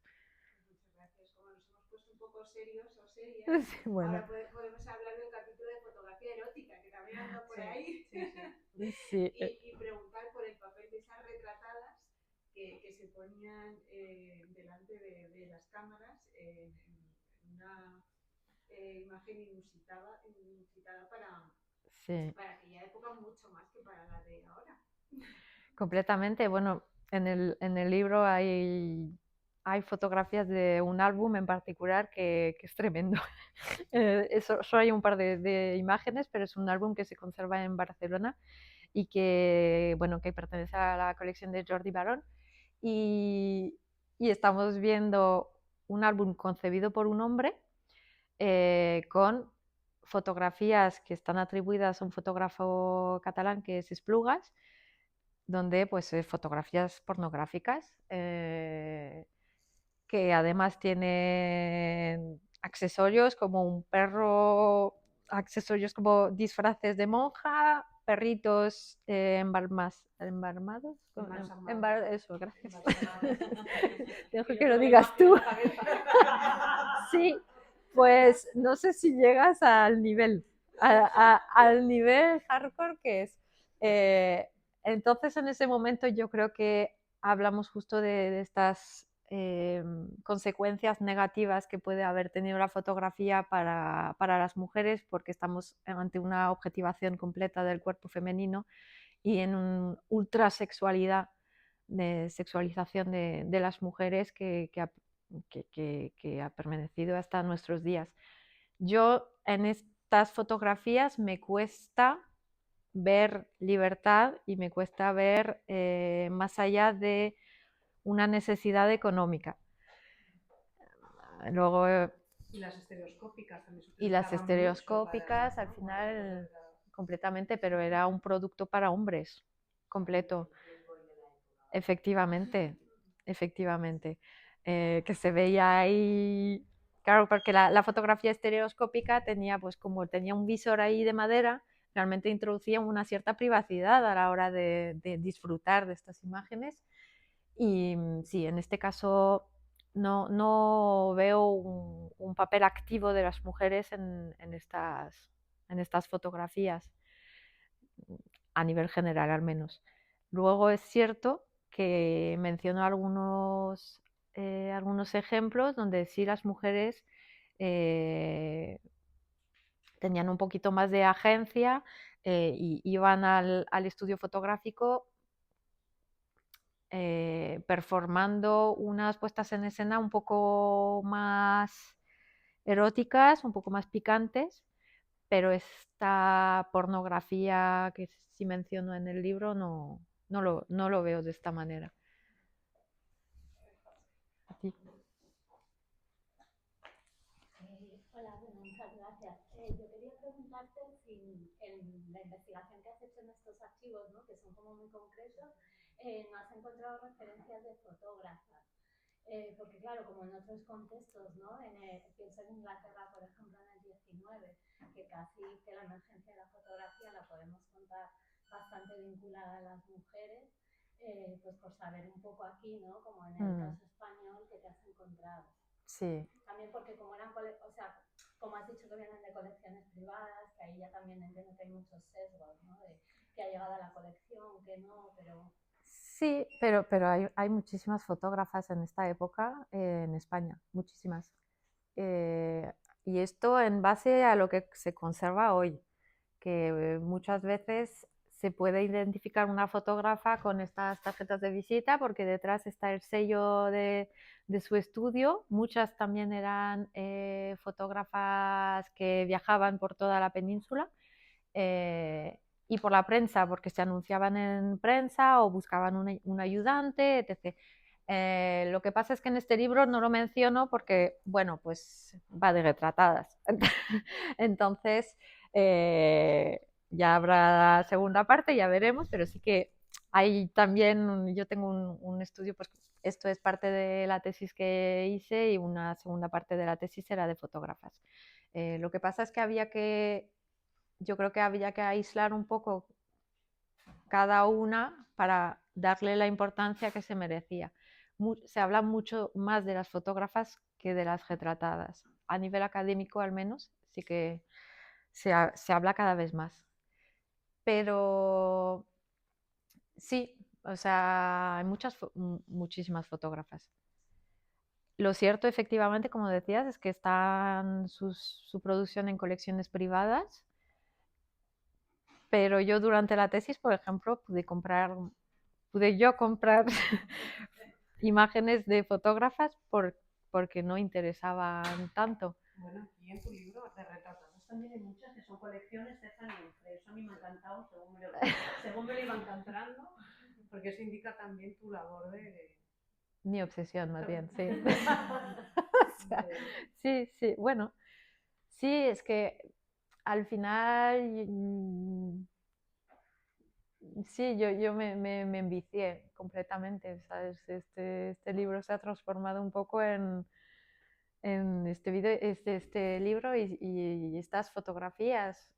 Muchas gracias. Como nos hemos puesto un poco serios o serias, Sí, bueno, ahora podemos hablar del capítulo de fotografía erótica, que también anda por ahí. sí, Y preguntar por el papel de esas retratadas que se ponían delante de las cámaras en una imagen inusitada sí, para aquella época, mucho más que para la de ahora. completamente. Bueno, en el libro hay fotografías de un álbum en particular que es tremendo. Solo hay un par de imágenes, pero es un álbum que se conserva en Barcelona y que, bueno, que pertenece a la colección de Jordi Barón. Y estamos viendo un álbum concebido por un hombre con fotografías que están atribuidas a un fotógrafo catalán que es Esplugas, donde pues fotografías pornográficas que además tienen accesorios como un perro, accesorios como disfraces de monja, perritos embalmados. Eso, gracias. Dejo que lo digas tú. Sí, pues no sé si llegas al nivel, al nivel hardcore que es. Entonces, en ese momento yo creo que hablamos justo de estas consecuencias negativas que puede haber tenido la fotografía para las mujeres, porque estamos ante una objetivación completa del cuerpo femenino y en una ultrasexualidad, de sexualización de las mujeres que ha permanecido hasta nuestros días. Yo en estas fotografías me cuesta ver libertad y me cuesta ver más allá de una necesidad económica. Luego, y las estereoscópicas también. Y las estereoscópicas, al final, completamente, pero era un producto para hombres, completo. Efectivamente, efectivamente. Que se veía ahí, claro, porque la fotografía estereoscópica tenía, pues como tenía un visor ahí de madera, realmente introducía una cierta privacidad a la hora de disfrutar de estas imágenes. Y sí, en este caso no veo un papel activo de las mujeres en estas fotografías, a nivel general al menos. Luego es cierto que menciono algunos ejemplos donde sí las mujeres tenían un poquito más de agencia y iban al estudio fotográfico performando unas puestas en escena un poco más eróticas, un poco más picantes, pero esta pornografía que sí menciono en el libro no lo veo de esta manera. ¿A ti? Hola, bueno, muchas gracias. Yo quería preguntarte si en la investigación que has hecho en estos archivos, ¿no? Que son como muy concretos, no has encontrado referencias de fotógrafas. Porque claro, como en otros contextos, ¿no? Pienso en Inglaterra, por ejemplo, en el 19, que casi que la emergencia de la fotografía la podemos contar bastante vinculada a las mujeres, pues por saber un poco aquí, ¿no? Como en el caso español, que te has encontrado. Sí. También porque como eran, o sea, como has dicho que vienen de colecciones privadas, que ahí ya también entiendo que hay muchos sesgos, ¿no? De que ha llegado a la colección, que no, pero... Sí, pero hay muchísimas fotógrafas en esta época en España, muchísimas. Y esto en base a lo que se conserva hoy, que muchas veces se puede identificar una fotógrafa con estas tarjetas de visita porque detrás está el sello de su estudio. Muchas también eran fotógrafas que viajaban por toda la península. Y por la prensa, porque se anunciaban en prensa o buscaban un ayudante, etc. Lo que pasa es que en este libro no lo menciono porque, bueno, pues va de retratadas. Entonces, ya habrá segunda parte, ya veremos, pero sí que hay también, yo tengo un estudio, pues esto es parte de la tesis que hice y una segunda parte de la tesis era de fotógrafas. Lo que pasa es que yo creo que había que aislar un poco cada una para darle la importancia que se merecía. Se habla mucho más de las fotógrafas que de las retratadas. A nivel académico, al menos, sí que se habla cada vez más. Pero sí, o sea, hay muchísimas fotógrafas. Lo cierto, efectivamente, como decías, es que están su producción en colecciones privadas, pero yo durante la tesis, por ejemplo, pude yo comprar imágenes de fotógrafas porque no interesaban tanto. Bueno, aquí en tu libro de retratados también hay muchas que son colecciones de Fanny Frey. Eso a mí me ha encantado según me lo iban cantando, porque eso indica también tu labor de... Mi obsesión, más bien, sí. O sea, sí, bueno, sí, es que al final, sí, yo me envicié completamente, ¿sabes? Este libro se ha transformado un poco en este libro y estas fotografías.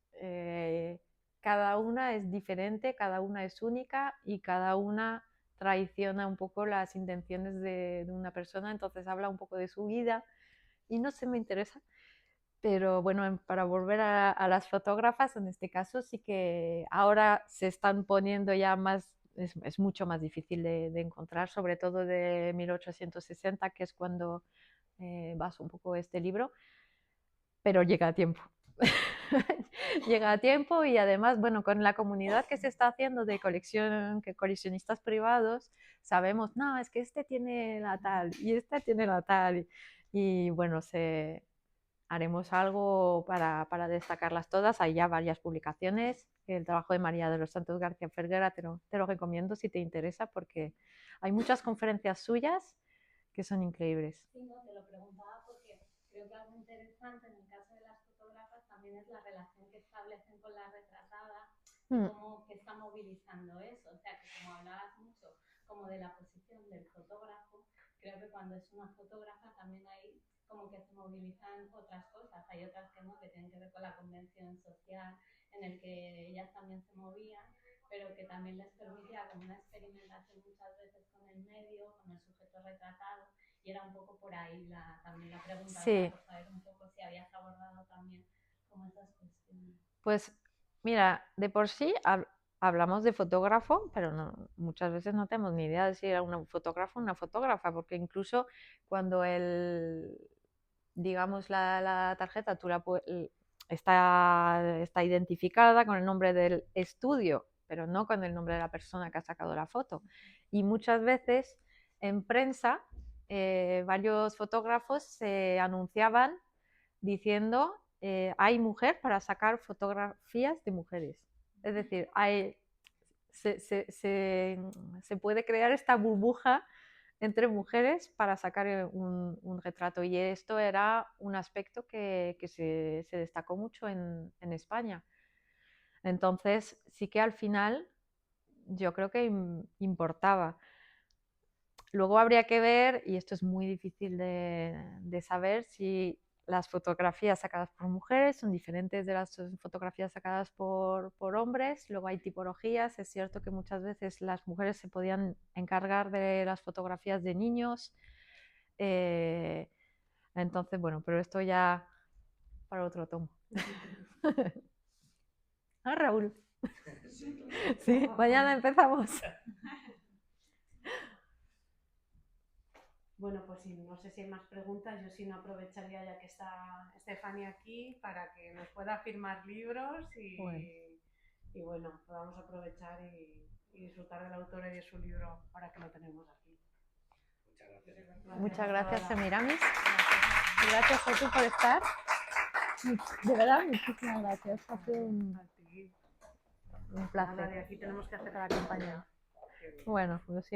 Cada una es diferente, cada una es única y cada una traiciona un poco las intenciones de una persona, entonces habla un poco de su vida y no sé, me interesa. Pero bueno, para volver a las fotógrafas, en este caso sí que ahora se están poniendo ya más, es mucho más difícil de encontrar, sobre todo de 1860, que es cuando basa un poco este libro, pero llega a tiempo. Llega a tiempo y además, bueno, con la comunidad que se está haciendo de coleccionistas privados, sabemos, no, es que este tiene la tal y esta tiene la tal. Y bueno, haremos algo para destacarlas todas. Hay ya varias publicaciones. El trabajo de María de los Santos García Ferguera te lo recomiendo si te interesa porque hay muchas conferencias suyas que son increíbles. Sí, no, te lo preguntaba porque creo que algo interesante en el caso de las fotógrafas también es la relación que establecen con la retratada y cómo que está movilizando eso. O sea, que como hablabas mucho como de la posición del fotógrafo, creo que cuando es una fotógrafa también hay como que se movilizan otras cosas. Hay otras que no, que tienen que ver con la convención social en el que ellas también se movían pero que también les permitía como una experimentación muchas veces con el medio, con el sujeto retratado, y era un poco por ahí también la pregunta, Sí. por saber un poco si habías abordado también como esas cuestiones. Pues mira, de por sí hablamos de fotógrafo, pero muchas veces no tenemos ni idea de si era un fotógrafo o una fotógrafa, porque incluso cuando digamos, la tarjeta está identificada con el nombre del estudio, pero no con el nombre de la persona que ha sacado la foto. Y muchas veces en prensa varios fotógrafos se anunciaban diciendo hay mujer para sacar fotografías de mujeres. Es decir, se puede crear esta burbuja entre mujeres para sacar un retrato, y esto era un aspecto que se destacó mucho en España. Entonces sí que al final yo creo que importaba. Luego habría que ver, y esto es muy difícil de saber, si las fotografías sacadas por mujeres son diferentes de las fotografías sacadas por hombres. Luego hay tipologías. Es cierto que muchas veces las mujeres se podían encargar de las fotografías de niños. Entonces, bueno, pero esto ya para otro tomo. ¿Ah, Raúl? Sí, mañana empezamos. Bueno, pues sí, no sé si hay más preguntas. Yo sí no aprovecharía ya que está Estefania aquí para que nos pueda firmar libros y bueno, podamos aprovechar y disfrutar del autor y de su libro ahora que lo tenemos aquí. Muchas gracias, Semiramis. Gracias a ti por estar. De verdad, muchísimas gracias. Ha sido un placer. Nada, de aquí tenemos que hacer la compañía. Bueno, pues sí.